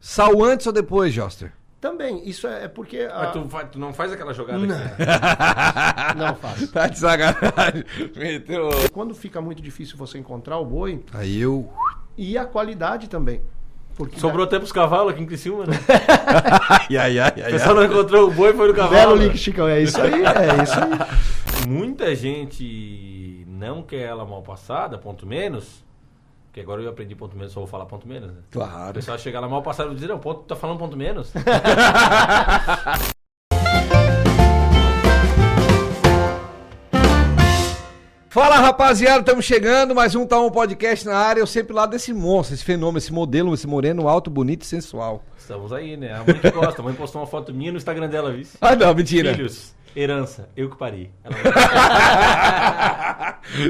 Sal antes ou depois, Joster? Também, isso é porque... Mas tu não faz aquela jogada Não. aqui. Não faço. Tá de sacanagem. Meteu. Quando fica muito difícil você encontrar o boi, Aí eu... e a qualidade também. Porque Sobrou até pros cavalos aqui em Criciúma, né? Ai. O pessoal não encontrou o boi, foi no cavalo. Belo link, Chicão, é isso aí. Muita gente não quer ela mal passada, ponto menos. Porque agora eu aprendi ponto menos, só vou falar ponto menos, né? O Claro. pessoal chega lá mal passada e diz, não, ponto, tá falando ponto menos? Fala, rapaziada, estamos chegando, mais um Tá Um Podcast na área. Eu sempre lá desse monstro, esse fenômeno, esse modelo, esse moreno alto, bonito e sensual. Estamos aí, né? A mãe que gosta, a mãe postou uma foto minha no Instagram dela, viu? Ah, não, mentira. Filhos, herança, eu que pari. Ela...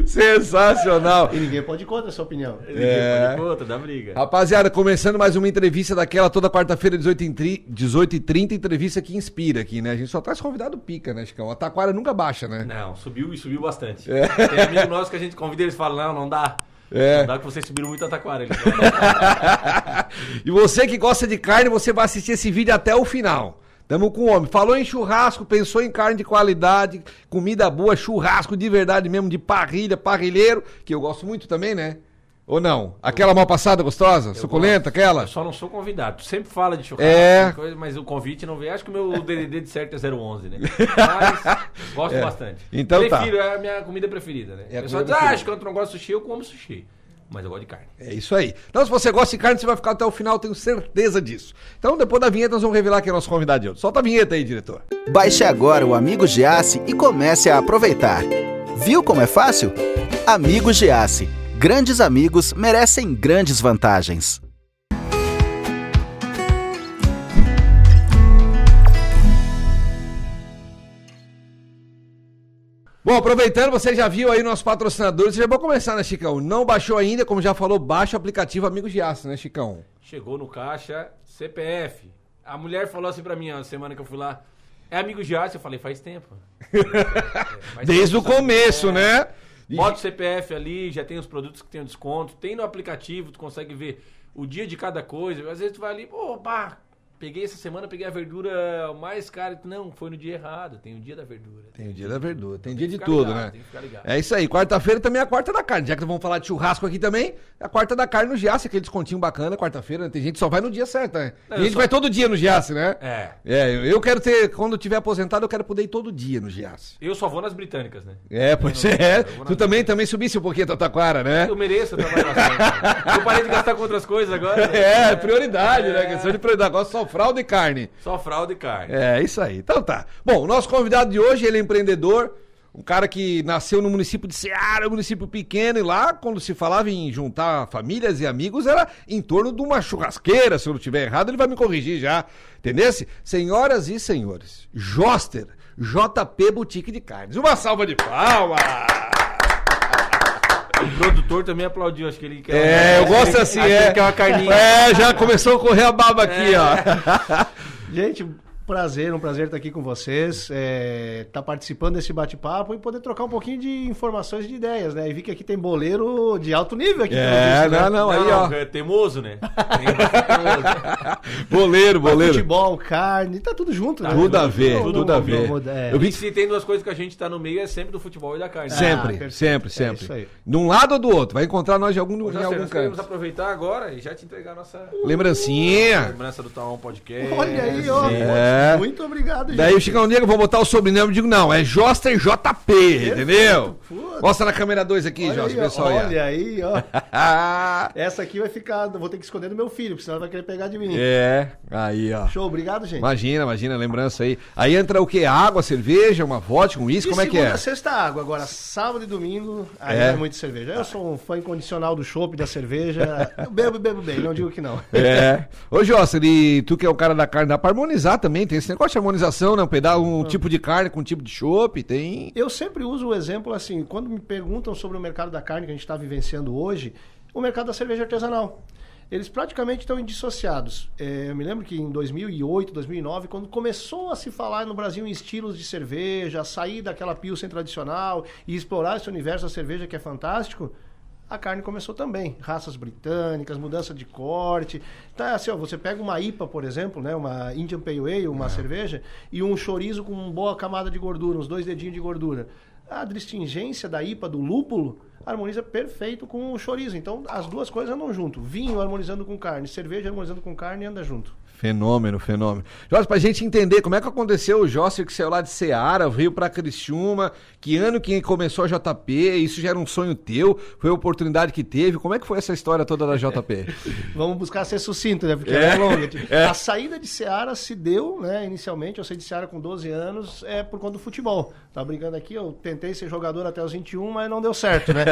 Sensacional. E ninguém pode ir contra a sua opinião. Pode conta, dá briga. Rapaziada, começando mais uma entrevista daquela toda quarta-feira, 18h30, entrevista que inspira aqui, né? A gente só traz convidado pica, né, Chicão? A taquara nunca baixa, né? Não, subiu e subiu bastante. Tem amigo nosso que a gente convida e eles falam, não dá. Não dá que vocês subiram muito a taquara. E você que gosta de carne, você vai assistir esse vídeo até o final. Tamo com o homem. Falou em churrasco, pensou em carne de qualidade, comida boa, churrasco de verdade mesmo, de parrilha, parrilheiro, que eu gosto muito também, né? Ou não? Aquela mal passada gostosa, suculenta, aquela? Eu só não sou convidado. Tu sempre fala de churrasco, coisa, mas o convite não vem. Acho que o meu DDD de certo é 011, né? Mas gosto bastante. Então Prefiro, tá. é a minha comida preferida, né? É a O pessoal diz, comida acho que eu não gosto de sushi, eu como sushi. Mas eu gosto de carne. É isso aí. Então, se você gosta de carne, você vai ficar até o final, tenho certeza disso. Então, depois da vinheta, nós vamos revelar quem é nosso convidado de hoje. Solta a vinheta aí, diretor. Baixe agora o Amigo Giasse e comece a aproveitar. Viu como é fácil? Amigo Giasse. Grandes amigos merecem grandes vantagens. Bom, aproveitando, você já viu aí nossos patrocinadores, já vou começar, né, Chicão? Não baixou ainda, como já falou, baixa o aplicativo Amigo Giasse, né, Chicão? Chegou no caixa, CPF. A mulher falou assim pra mim, ó, semana que eu fui lá, é Amigo Giasse? Eu falei, faz tempo. Desde o começo, né? Bota o CPF ali, já tem os produtos que tem o desconto, tem no aplicativo, tu consegue ver o dia de cada coisa. Às vezes tu vai ali, pô, pá, peguei essa semana, peguei a verdura mais cara. Não, foi no dia errado, tem o dia da verdura. Tem o dia da verdura, tem dia de ficar tudo, ligado, né? tem que ficar ligado. É isso aí, quarta-feira também é a quarta da carne. Já que nós vamos falar de churrasco aqui também, é a quarta da carne no Giasse, aquele descontinho bacana, quarta-feira, né? Tem gente que só vai no dia certo, né? Não, Tem gente que vai todo dia no Giasse, né? Eu quero ter, quando eu tiver aposentado, eu quero poder ir todo dia no Giasse. Eu só vou nas britânicas, né? Pois é. Tu também subisse um pouquinho a tua taquara, né? Eu mereço, eu trabalho bastante. Eu parei de gastar com outras coisas agora. Prioridade, né? Questão de prioridade. Agora só fralda e carne. Só fralda e carne. É, isso aí. Então tá. Bom, o nosso convidado de hoje, ele é empreendedor, um cara que nasceu no município de Ceará, um município pequeno, e lá, quando se falava em juntar famílias e amigos, era em torno de uma churrasqueira. Se eu não estiver errado, ele vai me corrigir já. Entendesse? Senhoras e senhores, Joster, JP Boutique de Carnes. Uma salva de palmas! O produtor também aplaudiu, acho que ele quer. Eu gosto assim, Ele quer uma carninha. já começou a correr a baba aqui, ó. Gente, um prazer estar aqui com vocês, tá participando desse bate-papo e poder trocar um pouquinho de informações e de ideias, né? E vi que aqui tem boleiro de alto nível aqui. Aí, ó. É teimoso, né? Boleiro. Futebol, carne, tá tudo junto, né? Tudo a ver. Eu vi que se tem duas coisas que a gente tá no meio, é sempre do futebol e da carne. Sempre. É isso aí. De um lado ou do outro, vai encontrar nós em algum Nós canto. queremos aproveitar agora e já te entregar a nossa lembrancinha. lembrança do Tá Um Podcast. Olha aí, ó. Muito obrigado, gente. Daí o Chicão Negro, vou botar o sobrenome, eu digo, não, é Joster JP, entendeu? Mostra na câmera 2 aqui, Joster, pessoal. Olha aí, ó. Essa aqui vai ficar, vou ter que esconder do meu filho, porque senão ele vai querer pegar de mim. Aí, ó. Show, obrigado, gente. Imagina, lembrança aí. Aí entra o quê? Água, cerveja, uma vodka, um uísque, como é que é? Segunda, sexta, água. Agora, sábado e domingo, aí é muito cerveja. Eu sou um fã incondicional do chopp, da cerveja. Eu bebo bem, não digo que não. Ô, Joster, e tu que é o cara da carne, dá pra harmonizar também, tem esse negócio de harmonização, né? Um tipo de carne com um tipo de chopp, tem... Eu sempre uso o exemplo assim, quando me perguntam sobre o mercado da carne que a gente está vivenciando hoje, o mercado da cerveja artesanal. Eles praticamente estão indissociados. Eu me lembro que em 2008, 2009, quando começou a se falar no Brasil em estilos de cerveja, sair daquela pilsen tradicional e explorar esse universo da cerveja que é fantástico, a carne começou também. Raças britânicas, mudança de corte. Tá, assim, ó, você pega uma IPA, por exemplo, né, uma Indian Pale Ale, uma cerveja, e um chorizo com uma boa camada de gordura, uns 2 dedinhos de gordura. A distingência da IPA, do lúpulo, harmoniza perfeito com o chorizo. Então, as duas coisas andam junto. Vinho harmonizando com carne, cerveja harmonizando com carne, anda junto. Fenômeno. Jorge, pra gente entender como é que aconteceu o Jócio que saiu lá de Ceará, veio pra Criciúma, que ano que começou a JP, isso já era um sonho teu, foi a oportunidade que teve, como é que foi essa história toda da JP? Vamos buscar ser sucinto, né, porque é longa. A saída de Ceará se deu, né, inicialmente, eu saí de Ceará com 12 anos, por conta do futebol. Tava brincando aqui, eu tentei ser jogador até os 21, mas não deu certo, né?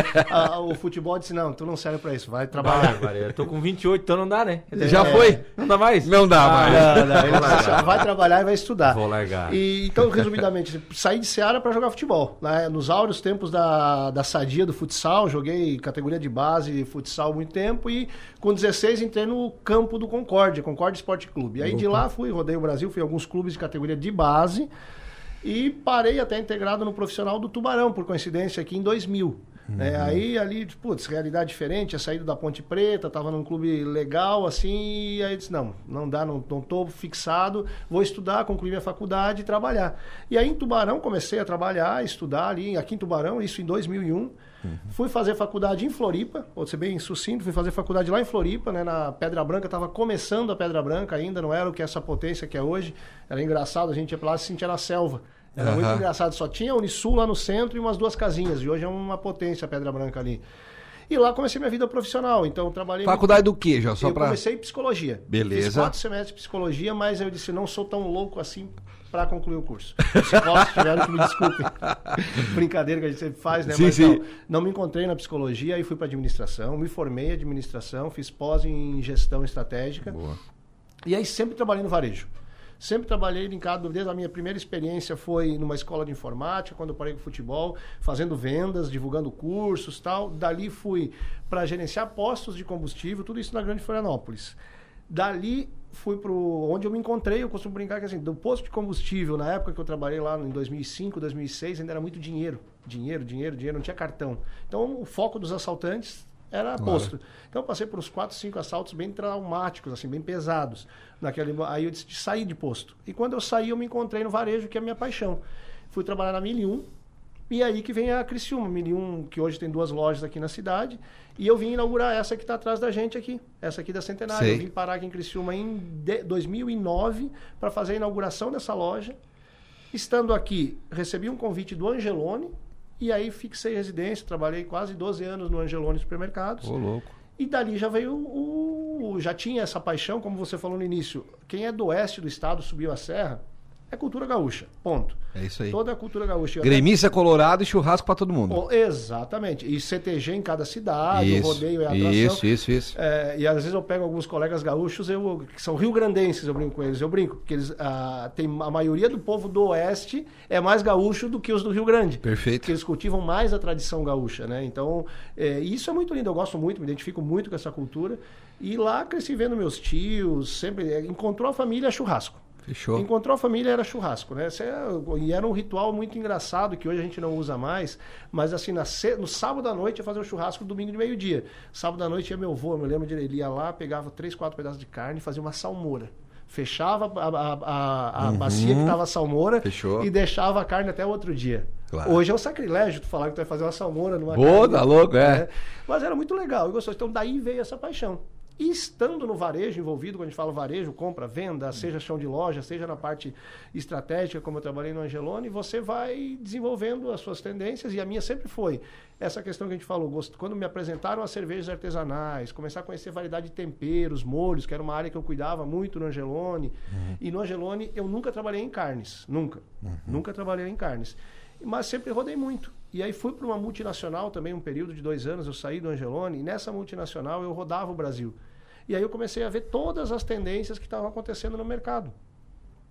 O futebol disse, não, tu não serve pra isso, vai trabalhar. Eu tô com 28, então não dá, né? Já foi? Não dá mais? Não dá mais. Não, vai trabalhar e vai estudar. Vou largar. Então, resumidamente, saí de Ceará para jogar futebol. Né? Nos áureos tempos da sadia do futsal, joguei categoria de base futsal há muito tempo e com 16 entrei no campo do Concórdia Esporte Clube. E aí de lá rodei o Brasil, fui a alguns clubes de categoria de base e parei até integrado no profissional do Tubarão, por coincidência, aqui em 2000. Aí ali, putz, realidade diferente, tinha saído da Ponte Preta, tava num clube legal, assim, e aí disse, não dá, não tô fixado, vou estudar, concluir minha faculdade e trabalhar. E aí em Tubarão comecei a trabalhar, estudar ali, aqui em Tubarão, isso em 2001. Fui fazer faculdade em Floripa, vou ser bem sucinto, fui fazer faculdade lá em Floripa, né, na Pedra Branca, estava começando a Pedra Branca ainda, não era o que é essa potência que é hoje, era engraçado, a gente ia pra lá e se sentia na selva. Era muito engraçado, só tinha a Unisul lá no centro e umas 2 casinhas, e hoje é uma potência a Pedra Branca ali. E lá comecei minha vida profissional, então trabalhei... Faculdade do quê, já? Eu comecei psicologia. Beleza. Fiz 4 semestres de psicologia, mas eu disse, não sou tão louco assim para concluir o curso. Os psicólogos tiveram que me desculpem. Brincadeira que a gente sempre faz, né? Sim, mas sim. Não me encontrei na psicologia, aí fui para administração, me formei em administração, fiz pós em gestão estratégica. Boa. E aí sempre trabalhei no varejo. Sempre trabalhei linkado, desde a minha primeira experiência foi numa escola de informática, quando eu parei com futebol, fazendo vendas, divulgando cursos e tal. Dali fui para gerenciar postos de combustível, tudo isso na Grande Florianópolis. Dali fui para onde eu me encontrei, eu costumo brincar que assim, do posto de combustível, na época que eu trabalhei lá em 2005, 2006, ainda era muito dinheiro, não tinha cartão. Então o foco dos assaltantes era posto. Então eu passei por uns 4, 5 assaltos bem traumáticos, assim, bem pesados. Aí eu decidi sair de posto. E quando eu saí, eu me encontrei no varejo, que é a minha paixão. Fui trabalhar na 1001, e aí que vem a Criciúma. 1001, que hoje tem 2 lojas aqui na cidade, e eu vim inaugurar essa que está atrás da gente aqui, essa aqui da Centenário. Sei. Eu vim parar aqui em Criciúma em 2009 para fazer a inauguração dessa loja. Estando aqui, recebi um convite do Angelone, e aí fixei residência, trabalhei quase 12 anos no Angelone Supermercados. Ô, louco. E dali já veio já tinha essa paixão, como você falou no início. Quem é do oeste do estado, subiu a serra, é cultura gaúcha, ponto. É isso aí. Toda a cultura gaúcha. Gremista colorado e churrasco pra todo mundo. Exatamente. E CTG em cada cidade, o rodeio é a atração. Isso. E às vezes eu pego alguns colegas gaúchos, que são rio-grandenses, eu brinco com eles. Eu brinco, porque a maioria do povo do oeste é mais gaúcho do que os do Rio Grande. Perfeito. Porque eles cultivam mais a tradição gaúcha, né? Então, isso é muito lindo. Eu gosto muito, me identifico muito com essa cultura. E lá cresci vendo meus tios, sempre... Encontrou a família, churrasco. Fechou. Encontrou a família, era churrasco, né? E era um ritual muito engraçado, que hoje a gente não usa mais, mas assim, no sábado à noite ia fazer o churrasco no domingo de meio-dia. Sábado à noite ia meu avô, eu me lembro de ele ia lá, pegava 3, 4 pedaços de carne e fazia uma salmoura. Fechava a bacia que tava a salmoura. Fechou. E deixava a carne até o outro dia. Claro. Hoje é um sacrilégio tu falar que tu vai fazer uma salmoura numa Boa, carne. tá louco, né? Mas era muito legal, eu gostei. Então daí veio essa paixão. E estando no varejo envolvido, quando a gente fala varejo, compra, venda, seja chão de loja, seja na parte estratégica, como eu trabalhei no Angelone, você vai desenvolvendo as suas tendências, e a minha sempre foi essa questão que a gente falou, quando me apresentaram as cervejas artesanais, começar a conhecer variedade de temperos, molhos, que era uma área que eu cuidava muito no Angelone, e no Angelone eu nunca trabalhei em carnes, nunca trabalhei em carnes, mas sempre rodei muito. E aí fui para uma multinacional também, um período de 2 anos, eu saí do Angelone, e nessa multinacional eu rodava o Brasil. E aí eu comecei a ver todas as tendências que estavam acontecendo no mercado.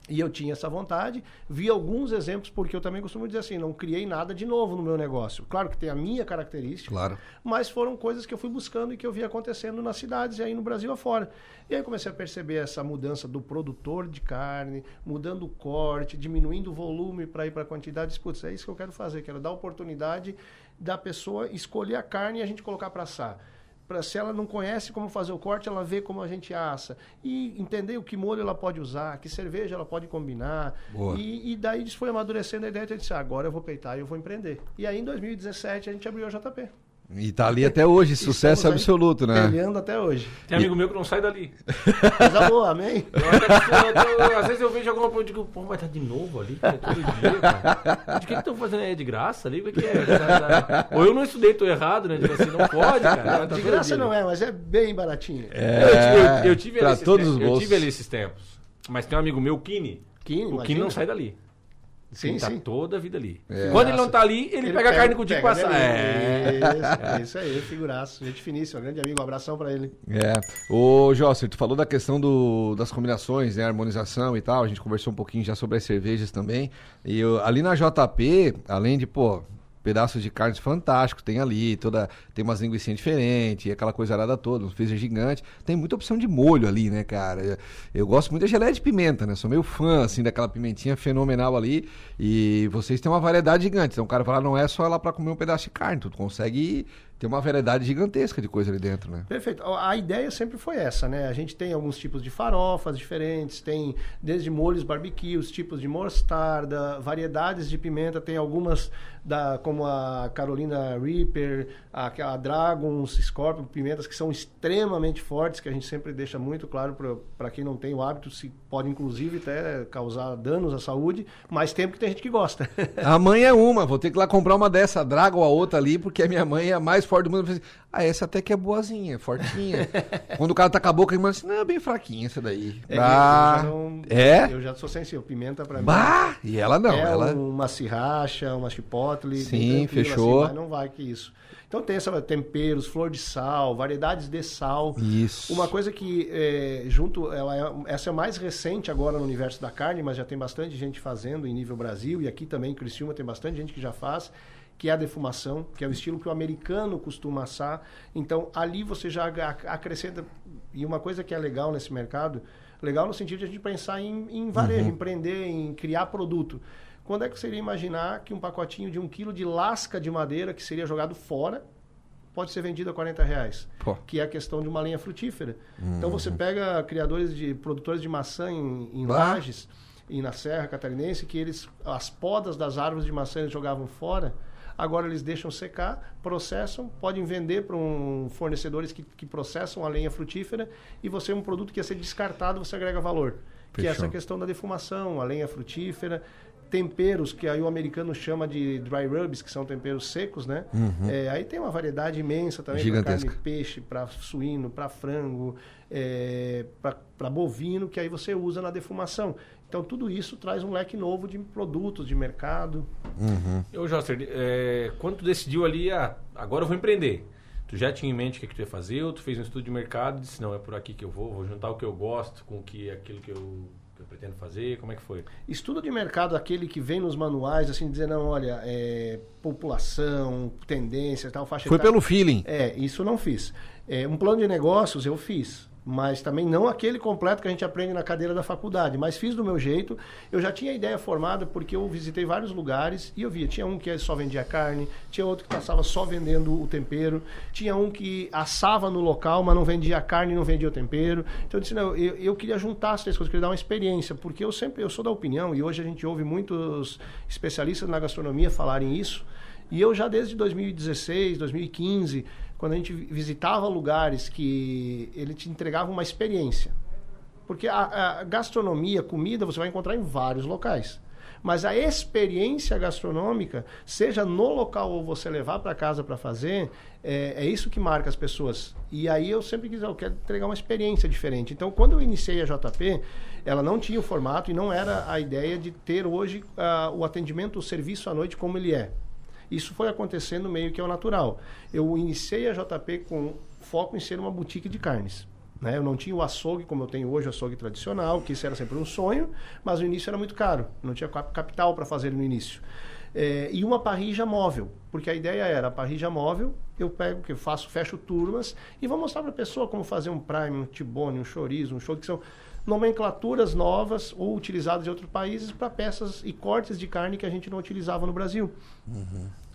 E eu tinha essa vontade, vi alguns exemplos, porque eu também costumo dizer assim, não criei nada de novo no meu negócio. Claro que tem a minha característica, Claro. mas foram coisas que eu fui buscando e que eu vi acontecendo nas cidades e aí no Brasil afora. E aí eu comecei a perceber essa mudança do produtor de carne, mudando o corte, diminuindo o volume para ir para a quantidade. Putz, é isso que eu quero fazer, quero dar oportunidade da pessoa escolher a carne e a gente colocar para assar. Se ela não conhece como fazer o corte, ela vê como a gente assa. E entender o que molho ela pode usar, que cerveja ela pode combinar. E daí isso foi amadurecendo a ideia de eu disse, agora eu vou peitar e eu vou empreender. E aí em 2017 a gente abriu a JP. E tá ali até hoje, sucesso absoluto, né? Peleando até hoje. Tem amigo meu que não sai dali. Coisa boa, amém? Às vezes eu vejo alguma coisa e digo, pô, vai estar de novo ali, cara, todo dia, cara. De que estão fazendo aí? É de graça ali? O que é? Ou eu não estudei, tô errado, né? Digo assim, não pode, cara. De graça não é, mas é bem baratinho. Eu tive pra ali todos os eu bolsos. tive ali esses tempos. Mas tem um amigo meu, o Kini. O Kini não sai dali. Sim, tá sim. toda a vida ali. Quando ele não tá ali, ele pega a carne contigo e passa. Isso aí, figuraço. Gente finíssima, grande amigo, um abração pra ele. Ô, Josser, tu falou da questão das combinações, né, harmonização e tal, a gente conversou um pouquinho já sobre as cervejas também, e ali na JP, além de, pedaços de carnes fantásticos, tem ali, tem umas linguiçinhas diferentes, aquela coisa arada toda, uns freezer gigante, tem muita opção de molho ali, né, cara? Eu gosto muito da geleia de pimenta, né? Sou meio fã, assim, daquela pimentinha fenomenal ali, e vocês têm uma variedade gigante, então o cara fala, não é só lá pra comer um pedaço de carne, tu consegue ter uma variedade gigantesca de coisa ali dentro, né? Perfeito. A ideia sempre foi essa, né? A gente tem alguns tipos de farofas diferentes, tem desde molhos barbecue, tipos de mostarda, variedades de pimenta, tem algumas como a Carolina Reaper, a Dragons, Scorpion, pimentas que são extremamente fortes, que a gente sempre deixa muito claro para quem não tem o hábito, se pode inclusive até causar danos à saúde, mas tem porque tem gente que gosta. A mãe é uma, vou ter que ir lá comprar uma dessa, a Dragon ou a outra ali, porque a minha mãe é a mais forte do mundo. Eu falei assim, essa até que é boazinha, fortinha. Quando o cara tá com a boca, ele diz assim, não, é bem fraquinha essa daí. Eu já sou sensível, pimenta pra mim. E ela não. Ela uma sriracha, uma chipotle. Sim, fechou. Assim, mas não vai que isso. Então tem temperos, flor de sal, variedades de sal. Isso. Uma coisa que essa é mais recente agora no universo da carne, mas já tem bastante gente fazendo em nível Brasil, e aqui também em Criciúma tem bastante gente que já faz, que é a defumação, que é o estilo que o americano costuma assar. Então ali você já acrescenta, e uma coisa que é legal nesse mercado, legal no sentido de a gente pensar em varejo, empreender, em criar produto. Quando é que você iria imaginar que um pacotinho de 1 quilo de lasca de madeira que seria jogado fora pode ser vendido a R$40? Que é a questão de uma lenha frutífera. Então você pega produtores de maçã em Lages e na Serra Catarinense, que as podas das árvores de maçã eles jogavam fora, agora eles deixam secar, processam, podem vender para fornecedores que processam a lenha frutífera, e você um produto que ia ser descartado, você agrega valor. Que é essa questão da defumação, a lenha frutífera, temperos, que aí o americano chama de dry rubs, que são temperos secos, né? Aí tem uma variedade imensa também, para carne, peixe, para suíno, para frango, para bovino, que aí você usa na defumação. Então tudo isso traz um leque novo de produtos, de mercado. Eu, Josser, quando tu decidiu ali, agora eu vou empreender, tu já tinha em mente o que tu ia fazer, ou tu fez um estudo de mercado e disse, não, é por aqui que eu vou juntar o que eu gosto com aquilo que eu pretendo fazer? Como é que foi? Estudo de mercado, aquele que vem nos manuais, assim, dizer, não, olha, população, tendência, tal, faixa Foi pelo feeling. Isso eu não fiz. Um plano de negócios eu fiz, mas também não aquele completo que a gente aprende na cadeira da faculdade, mas fiz do meu jeito. Eu já tinha a ideia formada porque eu visitei vários lugares e eu via, tinha um que só vendia carne, tinha outro que passava só vendendo o tempero, tinha um que assava no local, mas não vendia carne e não vendia o tempero. Então eu disse, não, eu queria juntar as três coisas, queria dar uma experiência, porque eu sou da opinião, e hoje a gente ouve muitos especialistas na gastronomia falarem isso, e eu já desde 2016, 2015, quando a gente visitava lugares que ele te entregava uma experiência. Porque a gastronomia, comida, você vai encontrar em vários locais. Mas a experiência gastronômica, seja no local ou você levar para casa para fazer, é isso que marca as pessoas. E aí eu sempre quis, eu quero entregar uma experiência diferente. Então, quando eu iniciei a JP, ela não tinha o formato e não era a ideia de ter hoje o atendimento, o serviço à noite como ele é. Isso foi acontecendo meio que ao natural. Eu iniciei a JP com foco em ser uma boutique de carnes. né? Eu não tinha o açougue como eu tenho hoje, o açougue tradicional, que isso era sempre um sonho, mas no início era muito caro. Não tinha capital para fazer no início. E uma parrilla móvel, porque a ideia era a parrilla móvel, eu pego, que eu faço, fecho turmas e vou mostrar para a pessoa como fazer um prime, um tibone, um chorizo, um show, que são nomenclaturas novas ou utilizadas em outros países para peças e cortes de carne que a gente não utilizava no Brasil.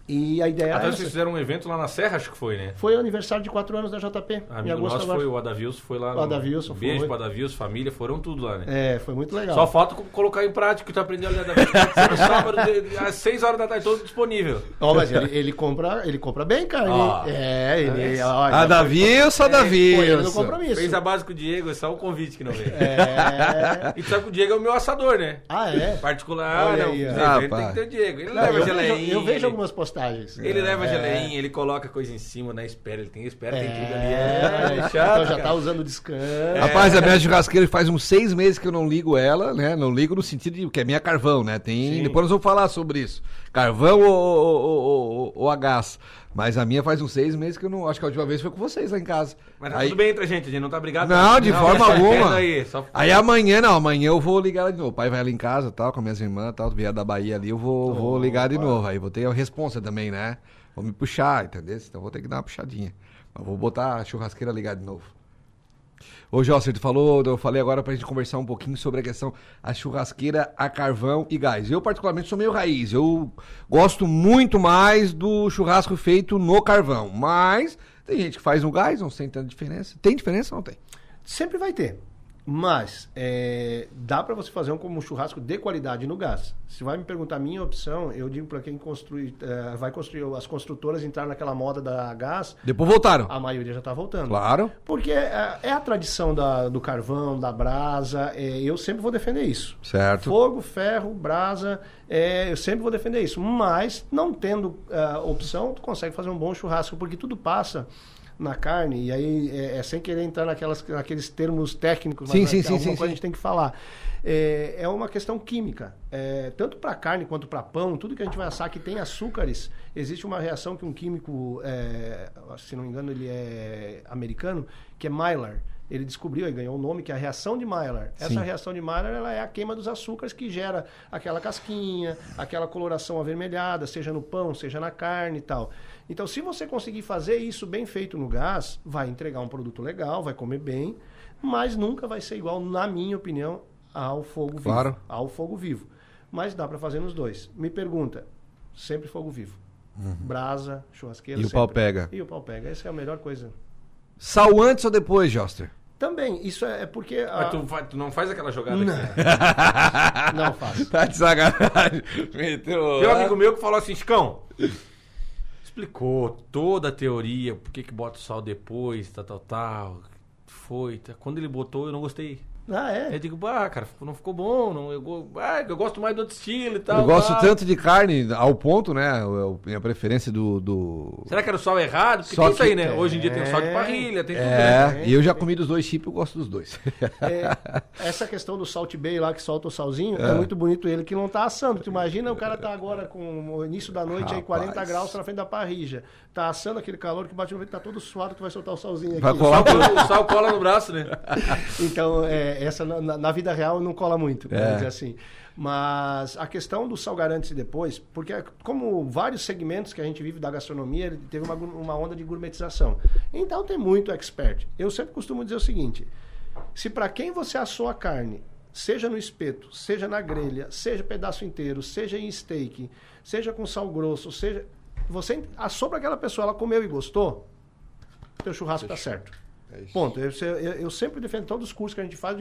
E a ideia Até era vocês fizeram um evento lá na Serra, acho que foi, né? Foi o aniversário de 4 anos da JP. Amigo nosso foi o Adavilson, foi lá. O Adavilson Beijo foi. pro Adavilson, família, foram tudo lá, né? Foi muito legal. Só falta colocar em prática o que tu aprendeu ali na no sábado, às 6 horas da tarde, todo disponível. Mas ele compra bem carne. Adavilson. Ele no compromisso. Fez a base com o Diego, é só um convite que não veio. E tu sabe que o Diego é o meu assador, né? É? Particular, Olha não. aí, Ele tem que ter o Diego. Ele leva geleinha. Eu vejo algumas postagens. Ele leva geleinha, ele coloca coisa em cima na espera. Ele tem espera, tem tudo ali. Então já tá usando descanso. Rapaz, a minha churrasqueira faz uns 6 meses que eu não ligo ela, né? Não ligo no sentido de que é minha carvão, né? Depois nós vamos falar sobre isso. Carvão ou a gás. Mas a minha faz uns 6 meses que eu não... Acho que a última vez foi com vocês lá em casa. Mas tá tudo bem entre a gente não tá brigado. Não, de forma alguma. Aí amanhã eu vou ligar ela de novo. O pai vai lá em casa, tal, com minhas irmãs, tal, vier da Bahia ali, eu vou ligar de novo. Aí vou ter a responsa também, né? Vou me puxar, entendeu? Então vou ter que dar uma puxadinha. Mas vou botar a churrasqueira ligada de novo. Ô, Josser, eu falei agora pra gente conversar um pouquinho sobre a questão a churrasqueira a carvão e gás. Eu, particularmente, sou meio raiz. Eu gosto muito mais do churrasco feito no carvão. Mas tem gente que faz no gás, não sei tanta diferença. Tem diferença ou não tem? Sempre vai ter. Mas dá para você fazer um churrasco de qualidade no gás. Se vai me perguntar a minha opção, eu digo para quem vai construir, as construtoras entraram naquela moda da gás. Depois voltaram. A maioria já está voltando. Claro. Porque é a tradição do carvão, da brasa. Eu sempre vou defender isso. Certo. Fogo, ferro, brasa. Eu sempre vou defender isso. Mas, não tendo opção, tu consegue fazer um bom churrasco, porque tudo passa na carne, e aí sem querer entrar naqueles termos técnicos, mas alguma coisa a gente tem que falar. É uma questão química. Tanto para carne quanto para pão, tudo que a gente vai assar que tem açúcares, existe uma reação que um químico, se não me engano ele é americano, que é Maillard. Ele descobriu e ganhou o nome, que é a reação de Maillard. Essa reação de Maillard, ela é a queima dos açúcares que gera aquela casquinha, aquela coloração avermelhada, seja no pão, seja na carne e tal. Então, se você conseguir fazer isso bem feito no gás, vai entregar um produto legal, vai comer bem, mas nunca vai ser igual, na minha opinião, ao fogo vivo. Claro. Ao fogo vivo. Mas dá para fazer nos dois. Me pergunta, sempre fogo vivo. Brasa, churrasqueira. E sempre. O pau pega. E o pau pega. Essa é a melhor coisa. Sal antes ou depois, Joster? Também, isso é porque... Mas tu não faz aquela jogada não. aqui, né? Não faço. Tá de sacanagem. Tem um amigo meu que falou assim, Chicão, explicou toda a teoria, por que bota o sal depois, tal. Quando ele botou, eu não gostei. Eu digo, cara, não ficou bom, eu gosto mais do outro estilo e tal. Eu gosto tanto de carne, ao ponto, né? Minha preferência Será que era o sal errado? Porque só tem isso aí, né? Hoje em dia tem o sal de parrilha, tem tudo. E eu já comi dos dois tipos, eu gosto dos dois. Essa questão do Salt Bay lá, que solta o salzinho, é muito bonito ele que não tá assando. Tu imagina o cara tá agora com o início da noite, aí 40 graus na frente da parrilla. Tá assando aquele calor que bate no vento, tá todo suado, tu vai soltar o salzinho aqui. Vai colar o sal cola no braço, né? Então, essa na vida real não cola muito, vamos dizer assim. Mas a questão do salgar antes e depois, porque como vários segmentos que a gente vive da gastronomia, ele teve uma onda de gourmetização. Então tem muito expert. Eu sempre costumo dizer o seguinte, se para quem você assou a carne, seja no espeto, seja na grelha, seja pedaço inteiro, seja em steak, seja com sal grosso, seja... Você assou para aquela pessoa, ela comeu e gostou, teu churrasco tá certo. Ponto. Eu sempre defendo todos os cursos que a gente faz.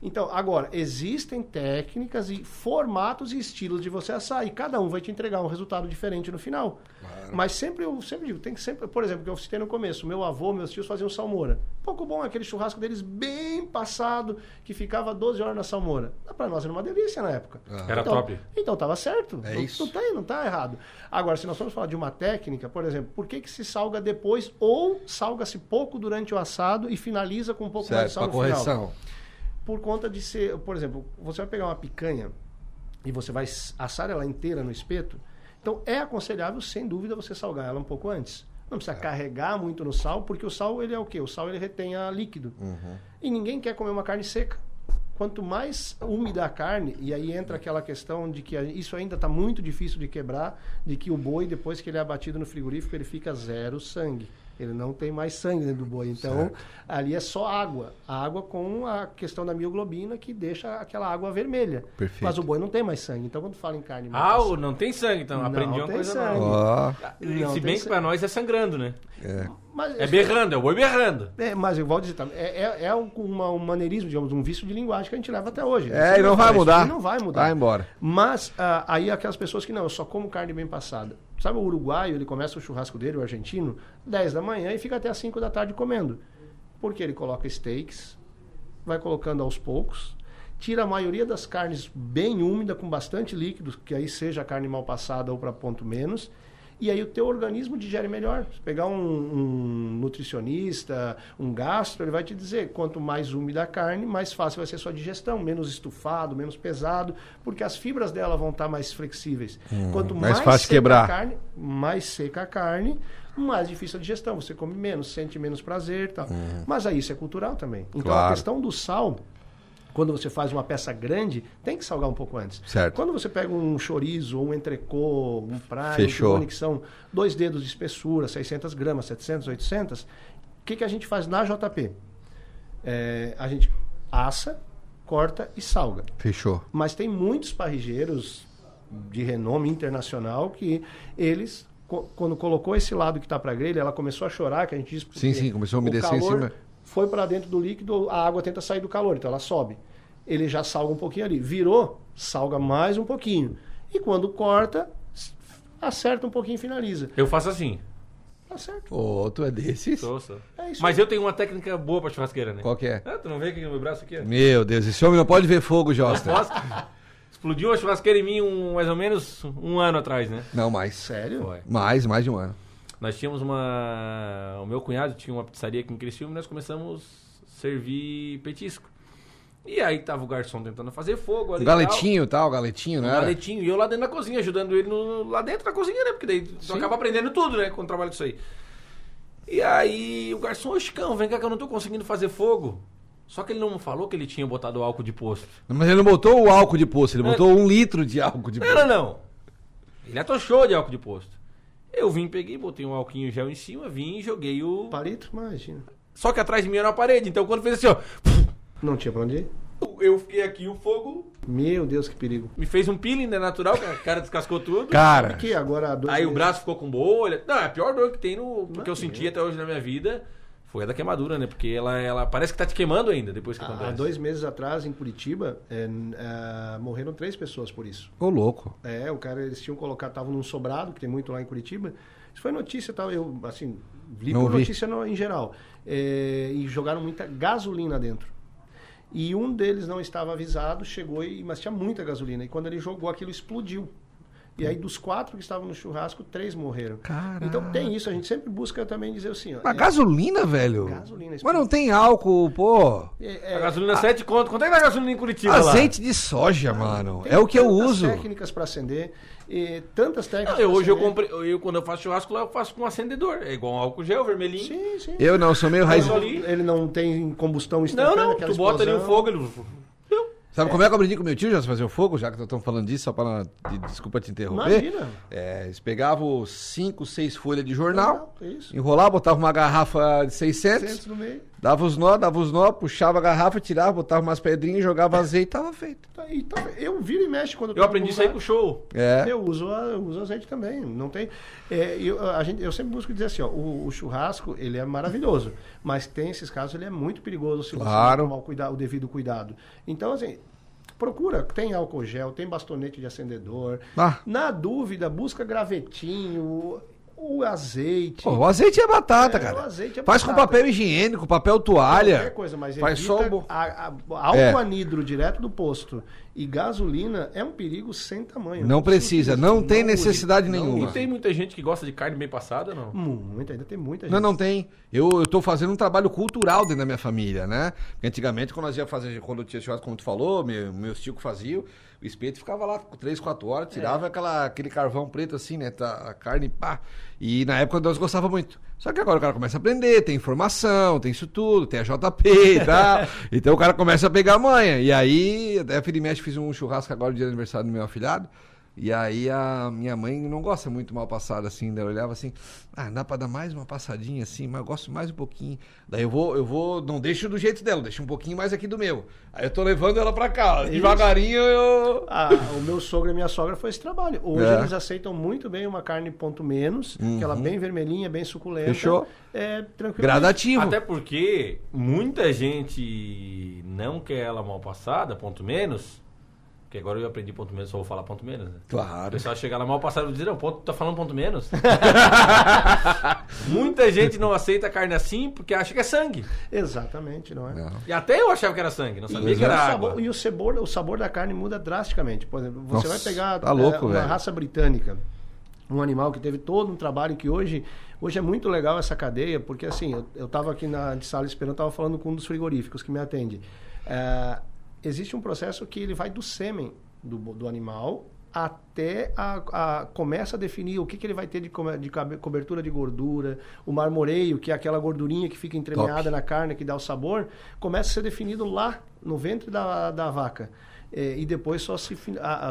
Então, agora, existem técnicas e formatos e estilos de você assar, e cada um vai te entregar um resultado diferente no final. Claro. Mas eu sempre digo, tem que sempre, por exemplo, que eu citei no começo, meu avô, meus tios faziam salmoura. Pouco bom aquele churrasco deles bem passado, que ficava 12 horas na salmoura. Para nós era uma delícia na época. Era top. Então tava certo. Isso. Não tá errado. Agora, se nós formos falar de uma técnica, por exemplo, por que se salga depois ou salga-se pouco durante o assado e finaliza com um pouco mais de sal no final? Por conta de ser, por exemplo, você vai pegar uma picanha e você vai assar ela inteira no espeto, então é aconselhável, sem dúvida, você salgar ela um pouco antes. Não precisa carregar muito no sal, porque o sal, ele é o quê? O sal, ele retém a líquido. E ninguém quer comer uma carne seca. Quanto mais úmida a carne, e aí entra aquela questão de que isso ainda está muito difícil de quebrar, de que o boi, depois que ele é abatido no frigorífico, ele fica zero sangue. Ele não tem mais sangue dentro do boi. Então, ali é só água. A água com a questão da mioglobina, que deixa aquela água vermelha. Perfeito. Mas o boi não tem mais sangue. Então, quando fala em carne... Não tem sangue, então. Não Aprendi uma tem coisa sangue. nova. Não Se tem bem que pra sangue. nós é sangrando, né? Mas, É berrando, é o boi berrando. mas eu vou dizer também, um maneirismo, digamos, um vício de linguagem que a gente leva até hoje. E não vai mudar. Não vai mudar. Vai embora. Mas aí aquelas pessoas que não, eu só como carne bem passada. Sabe o uruguaio, ele começa o churrasco dele, o argentino, 10 da manhã e fica até as 5 da tarde comendo. Porque ele coloca steaks, vai colocando aos poucos, tira a maioria das carnes bem úmida, com bastante líquido, que aí seja a carne mal passada ou para ponto menos, e aí o teu organismo digere melhor. Se pegar um nutricionista, um gastro, ele vai te dizer, quanto mais úmida a carne, mais fácil vai ser a sua digestão, menos estufado, menos pesado, porque as fibras dela vão estar mais flexíveis. Quanto mais mais fácil seca quebrar. a carne, mais seca a carne, mais difícil a digestão. Você come menos, sente menos prazer e tal. Mas aí isso é cultural também. Então Claro. a questão do sal... Quando você faz uma peça grande, tem que salgar um pouco antes. Certo. Quando você pega um chorizo, ou um entrecô, um praia, um Fechou. tibone, que são 2 dedos de espessura, 600 gramas, 700, 800, o que a gente faz na JP? A gente assa, corta e salga. Fechou. Mas tem muitos parrigeiros de renome internacional que eles, quando colocou esse lado que está para a grelha, ela começou a chorar, que a gente diz... porque Sim, começou a o umedecer em calor cima. foi para dentro do líquido, a água tenta sair do calor, então ela sobe. Ele já salga um pouquinho ali. Virou, salga mais um pouquinho. E quando corta, acerta um pouquinho e finaliza. Eu faço assim. Tá certo. Ô, tu é desses? Sou. É isso. Mas eu tenho uma técnica boa pra churrasqueira, né? Qual que é? Tu não vê aqui no meu braço aqui? Ó? Meu Deus, esse homem não pode ver fogo, Josta. Nossa, explodiu uma churrasqueira em mim mais ou menos um ano atrás, né? Não, mais. Sério? Foi. Mais de um ano. Nós tínhamos o meu cunhado tinha uma pizzaria aqui em Criciúma e nós começamos a servir petisco. E aí tava o garçom tentando fazer fogo ali. Um galetinho e tal, galetinho, Um não era? galetinho. E eu lá dentro da cozinha, ajudando ele lá dentro da cozinha, né? Porque daí tu acaba aprendendo tudo, né? Quando trabalha com isso aí. E aí o garçom, ô Chicão, vem cá que eu não tô conseguindo fazer fogo. Só que ele não falou que ele tinha botado álcool de posto. Mas ele não botou o álcool de poço, ele botou 1 litro de álcool de poço. Não. Ele atochou de álcool de posto. Eu vim, peguei, botei um alquinho gel em cima, vim e joguei o... Palito? Imagina. Só que atrás de mim era uma parede, então quando fez assim, ó... Não tinha pra onde ir? Eu fiquei aqui, o fogo Meu Deus, que perigo. me fez um peeling, né, natural, que a cara descascou tudo. Cara, Que agora há 2 Aí o meses- braço ficou com bolha. Não, é a pior dor que tem porque eu Não, senti até hoje na minha vida foi a da queimadura, né? Porque ela parece que tá te queimando ainda depois que Há acontece. 2 meses atrás, em Curitiba, morreram 3 pessoas por isso. ô louco. O cara, eles tinham colocado, estavam num sobrado, que tem muito lá em Curitiba. Isso foi notícia, tal. Eu, assim, li Não por vi. notícia em geral. E jogaram muita gasolina dentro. E um deles não estava avisado, chegou, mas tinha muita gasolina. E quando ele jogou, aquilo explodiu. E aí, dos 4 que estavam no churrasco, 3 morreram. Caraca. Então tem isso, a gente sempre busca também dizer assim, ó. Mas gasolina, velho? Gasolina, Mas não tem álcool, pô. A gasolina 7 conto. Quanto é que tá a gasolina em Curitiba lá? Azeite de soja, mano. Tem É o que eu tantas uso. técnicas para acender, tantas técnicas. Não, hoje eu pra acender. comprei. Quando eu faço churrasco lá, eu faço com acendedor. É igual um álcool gel, vermelhinho. Sim, sim. Eu não, sou meio raiz. Mas ali- Ele não tem combustão Não, instantânea, não. aquela Tu bota ali o explosão. fogo, ele. Sabe como é que eu aprendi com meu tio já fazer o fogo? Já que estamos falando disso, só para desculpa te interromper. Imagina. Eles pegavam 5, 6 folhas de jornal, É isso. enrolava, botava uma garrafa de 600, 600 no meio. dava os nó, puxava a garrafa, tirava, botava umas pedrinhas, jogava azeite e tava feito. Tá aí, tá. Eu viro e mexo quando Eu aprendi isso aí com o show. É. Eu uso azeite também. Não tem. Eu sempre busco dizer assim, ó, o churrasco ele é maravilhoso, mas tem esses casos ele é muito perigoso se Claro. você não tomar o devido cuidado. Então assim, procura, tem álcool gel, tem bastonete de acendedor. Ah. Na dúvida, busca gravetinho, o azeite. Pô, o azeite é batata, O cara. azeite é Faz com batata. papel higiênico, papel toalha. Qualquer coisa, mas Faz evita só o... álcool É. anidro direto do posto e gasolina é um perigo sem tamanho. Não precisa, não tem use, necessidade não nenhuma. E tem muita gente que gosta de carne bem passada, não? ainda tem muita gente. Não tem. Eu tô fazendo um trabalho cultural dentro da minha família, né? Porque antigamente, quando nós ia fazer, quando eu tinha churrasco, como tu falou, meus tios faziam, o espeto ficava lá 3, 4 horas, tirava aquele carvão preto assim, né? A carne, pá. E na época nós gostava muito. Só que agora o cara começa a aprender, tem informação, tem isso tudo, tem a JP e tal. Então o cara começa a pegar a manha. E aí, até a Filha Mexe fiz um churrasco agora no dia do aniversário do meu afilhado. E aí a minha mãe não gosta muito mal passada assim, daí eu olhava assim, dá pra dar mais uma passadinha assim, mas eu gosto mais um pouquinho. Daí eu vou, não deixo do jeito dela, deixo um pouquinho mais aqui do meu. Aí eu tô levando ela pra cá, devagarinho eu... O meu sogro e a minha sogra foi esse trabalho. Hoje eles aceitam muito bem uma carne ponto menos, aquela bem vermelhinha, bem suculenta. Fechou. Tranquilo. Gradativo. Até porque muita gente não quer ela mal passada, ponto menos... Porque agora eu aprendi ponto menos, só vou falar ponto menos, né? Claro. O pessoal chegar lá mal passado e dizer, não, tá falando ponto menos? Muita gente não aceita a carne assim porque acha que é sangue. Exatamente, não é? Não. E até eu achava que era sangue, não sabia que era água. E o sabor da carne muda drasticamente. Por exemplo, você vai pegar tá louco, uma velho. raça britânica, um animal que teve todo um trabalho que hoje é muito legal essa cadeia, porque assim, eu estava aqui na de sala esperando, estava falando com um dos frigoríficos que me atende. Existe um processo que ele vai do sêmen do animal até começa a definir o que ele vai ter de cobertura de gordura, o marmoreio, que é aquela gordurinha que fica entremeada na carne, que dá o sabor, começa a ser definido lá no ventre da vaca. E depois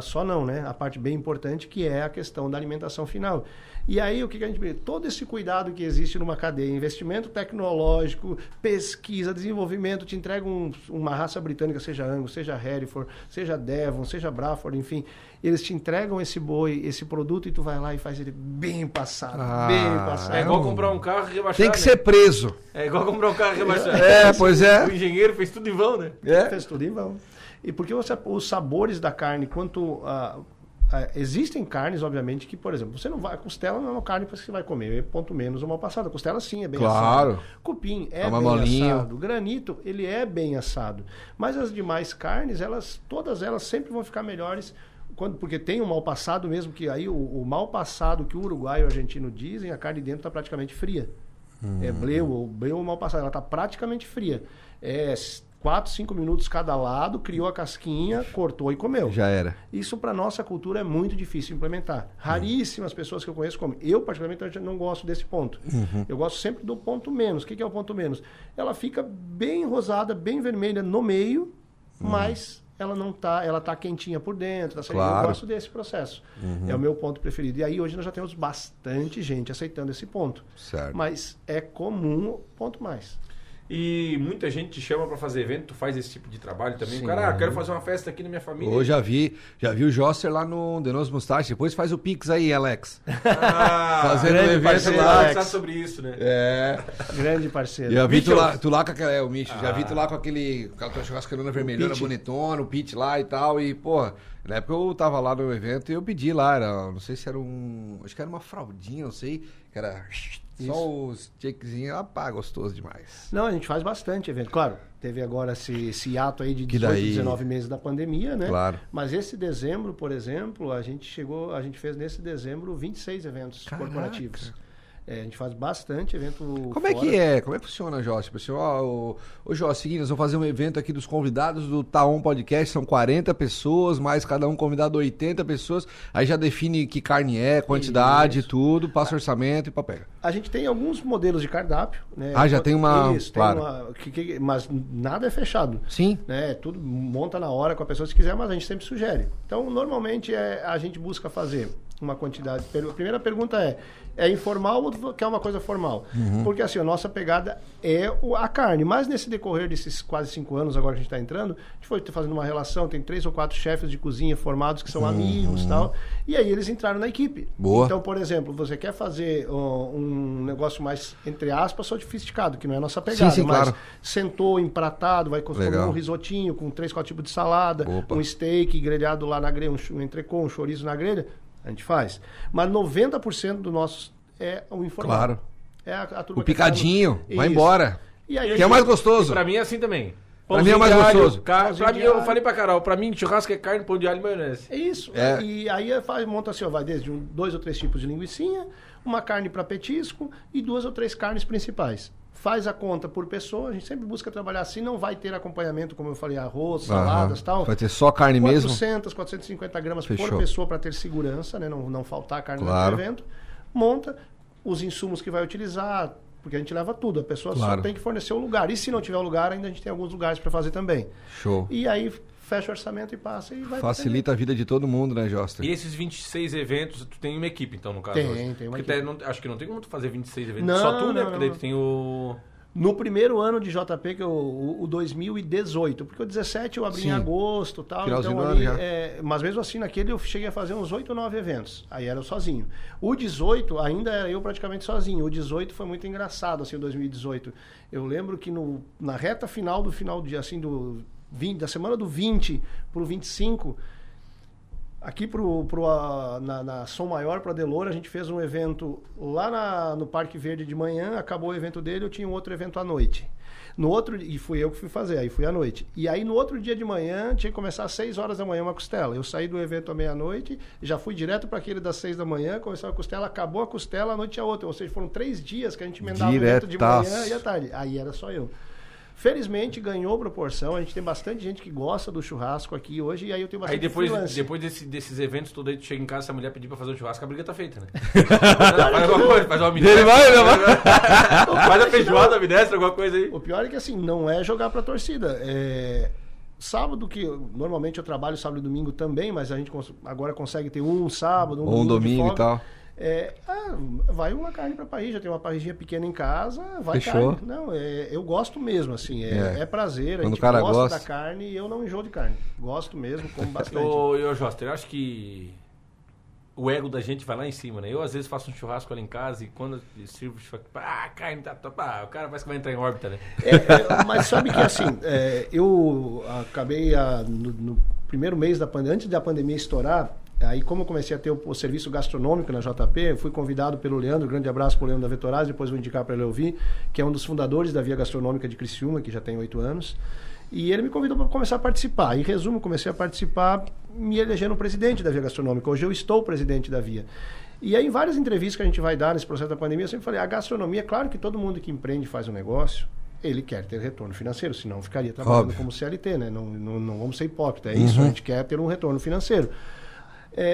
só não, né? A parte bem importante que é a questão da alimentação final. E aí o que a gente vê? Todo esse cuidado que existe numa cadeia, investimento tecnológico, pesquisa, desenvolvimento, te entrega uma raça britânica, seja Angus, seja Hereford, seja Devon, seja Braford, enfim, eles te entregam esse boi, esse produto e tu vai lá e faz ele bem passado, bem passado. É igual comprar um carro e rebaixar. Tem que ser preso. É igual comprar um carro e rebaixar. Pois é. O engenheiro fez tudo em vão, né? Fez tudo em vão. E porque os sabores da carne, existem carnes, obviamente, que, por exemplo, você não vai... A costela não é uma carne que você vai comer, ponto menos uma passada. A costela, sim, é bem assado. Cupim é bem assado. Granito, ele é bem assado. Mas as demais carnes, todas elas sempre vão ficar melhores... Porque tem o mal passado mesmo, que aí o mal passado que o uruguaio e o argentino dizem, a carne dentro está praticamente fria. É bleu ou mal passado, ela está praticamente fria. 4, 5 minutos cada lado, criou a casquinha, cortou e comeu. Já era. Isso para nossa cultura é muito difícil de implementar. Raríssimas pessoas que eu conheço comem. Eu, particularmente, não gosto desse ponto. Eu gosto sempre do ponto menos. O que é o ponto menos? Ela fica bem rosada, bem vermelha no meio, mas ela não tá, ela tá quentinha por dentro. Tá. Claro. Eu gosto desse processo. É o meu ponto preferido. E aí hoje nós já temos bastante gente aceitando esse ponto. Certo. Mas é comum ponto mais. E muita gente te chama pra fazer evento, tu faz esse tipo de trabalho também. Sim. O cara, quero fazer uma festa aqui na minha família. Eu já vi o Josser lá no Denoso Mustache. Depois faz o Pix aí, Alex. Fazendo um evento lá. Sabe sobre isso, né? Grande parceiro. Já vi tu lá com aquela... o Micho. Já vi tu lá com aquela tua churrascairona vermelhona, bonitona, o Pete lá e tal. E, pô, na época eu tava lá no evento e eu pedi lá. Não sei se era acho que era uma fraldinha, não sei. Que era... Só os shakezinhos, gostoso demais. Não, a gente faz bastante evento. Claro, teve agora esse ato aí de 18, 19 meses da pandemia, né? Claro. Mas esse dezembro, por exemplo, a gente fez nesse dezembro 26 eventos corporativos. A gente faz bastante evento. Como é que é? Como é que funciona, Jossi? Ô Jossi, seguinte, nós vamos fazer um evento aqui dos convidados do Taon Podcast, são 40 pessoas, mais cada um convidado 80 pessoas, aí já define que carne é, quantidade, tudo, passa orçamento e papel. A gente tem alguns modelos de cardápio, né? Já tem uma... Isso, claro. mas nada é fechado. Sim. Né? Tudo monta na hora com a pessoa se quiser, mas a gente sempre sugere. Então, normalmente, a gente busca fazer uma quantidade... A primeira pergunta é informal ou quer uma coisa formal? Porque assim, a nossa pegada é a carne. Mas nesse decorrer desses quase 5 anos agora que a gente está entrando, a gente foi fazendo uma relação, tem 3 ou 4 chefes de cozinha formados que são amigos e tal. E aí eles entraram na equipe. Boa. Então, por exemplo, você quer fazer um negócio mais, entre aspas, sofisticado, que não é a nossa pegada. Sim, mas claro. sentou, empratado, vai comer um risotinho com 3, 4 tipos de salada, um steak grelhado lá na grelha, um entrecô, um chorizo na grelha. A gente faz. Mas 90% do nosso é o informal. Claro. É a turma o picadinho, vai Isso. embora. E aí, que é o mais gostoso. Pra mim é assim também. Pra mim é mais gostoso. Pra mim, eu falei pra Carol, pra mim churrasco é carne, pão de alho e maionese. É isso. E aí monta assim, vai desde 2 ou 3 tipos de linguicinha, uma carne para petisco e 2 ou 3 carnes principais. Faz a conta por pessoa, a gente sempre busca trabalhar assim, não vai ter acompanhamento, como eu falei, arroz, saladas e tal. Vai ter só carne 400, 450 gramas por pessoa para ter segurança, né? Não faltar carne no evento. Monta, os insumos que vai utilizar, porque a gente leva tudo, a pessoa Claro. só tem que fornecer o lugar. E se não tiver o lugar, ainda a gente tem alguns lugares para fazer também. Show. E aí fecha o orçamento e passa e vai. Facilita a vida de todo mundo, né, Joster? E esses 26 eventos, tu tem uma equipe, então, no caso? Tem, hoje? tem uma Porque equipe. acho que não tem como tu fazer 26 eventos. Não, Só tu, né? não, Porque daí não. tu tem o... No primeiro ano de JP, que é o 2018, porque o 17 eu abri Sim. em agosto e tal, Finalzinho então do ali, ano já. mas mesmo assim naquele eu cheguei a fazer uns 8 ou 9 eventos, aí era eu sozinho. O 18 ainda era eu praticamente sozinho, o 18 foi muito engraçado, assim, o 2018. Eu lembro que na reta final do dia, assim, da semana do 20 pro 25, aqui na Som Maior, para Delor, a gente fez um evento lá no Parque Verde de manhã, acabou o evento dele, eu tinha um outro evento à noite. No outro, e fui eu que fui fazer, aí fui à noite. E aí no outro dia de manhã, tinha que começar às 6 horas da manhã uma costela. Eu saí do evento à meia-noite, já fui direto para aquele das 6 da manhã, começou a costela, acabou a costela, à noite a outra. Ou seja, foram 3 dias que a gente emendava o evento de manhã e à tarde. Aí era só eu. Felizmente ganhou proporção, a gente tem bastante gente que gosta do churrasco aqui hoje, e aí eu tenho bastante Aí depois desses eventos todos aí, tu chega em casa, se a mulher pedir pra fazer um churrasco, a briga tá feita, né? Faz alguma coisa, faz uma minestra. Ele vai. Faz a feijoada, minestra, alguma coisa aí. O pior é que assim, não é jogar pra torcida. Sábado, que normalmente eu trabalho sábado e domingo também, mas a gente agora consegue ter um sábado, Ou um domingo de e tal. vai uma carne pra parrilha, tem uma parrilhinha pequena em casa, vai Fechou. carne. Não, eu gosto mesmo, assim, é prazer, a Quando gente o cara gosta gosta. da carne e eu não enjoo de carne. Gosto mesmo, como bastante. Ô, Joster, eu acho que o ego da gente vai lá em cima, né? Eu às vezes faço um churrasco ali em casa e quando eu sirvo, a carne tá, o cara parece que vai entrar em órbita, né? Mas sabe que assim, eu acabei no primeiro mês da pandemia, antes da pandemia estourar, aí como eu comecei a ter o serviço gastronômico na JP, eu fui convidado pelo Leandro, grande abraço pro Leandro da Vetoraz, depois vou indicar para ele ouvir, que é um dos fundadores da Via Gastronômica de Criciúma, que já tem 8 anos. E ele me convidou para começar a participar. Em resumo, comecei a participar me elegendo presidente da Via Gastronômica. Hoje eu estou presidente da Via. E aí, em várias entrevistas que a gente vai dar nesse processo da pandemia, eu sempre falei, a gastronomia, claro que todo mundo que empreende e faz um negócio, ele quer ter retorno financeiro, senão ficaria trabalhando Óbvio. como CLT, né? Não vamos ser hipócritas, é isso, a gente quer ter um retorno financeiro.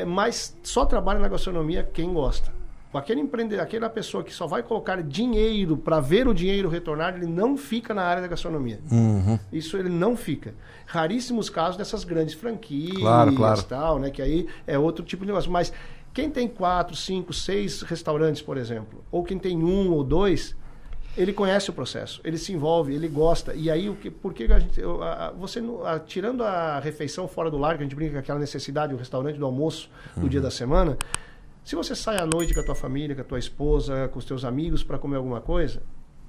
Mas só trabalha na gastronomia quem gosta. Aquele empreendedor, aquela pessoa que só vai colocar dinheiro para ver o dinheiro retornar, ele não fica na área da gastronomia. Isso ele não fica. Raríssimos casos dessas grandes franquias, Claro. tal, né? Que aí é outro tipo de negócio. Mas quem tem 4, 5, 6 restaurantes, por exemplo, ou quem tem 1 ou 2, ele conhece o processo, ele se envolve, ele gosta. E aí, por que a gente... tirando a refeição fora do lar, que a gente brinca com aquela necessidade, o restaurante do almoço do dia da semana, se você sai à noite com a tua família, com a tua esposa, com os teus amigos para comer alguma coisa,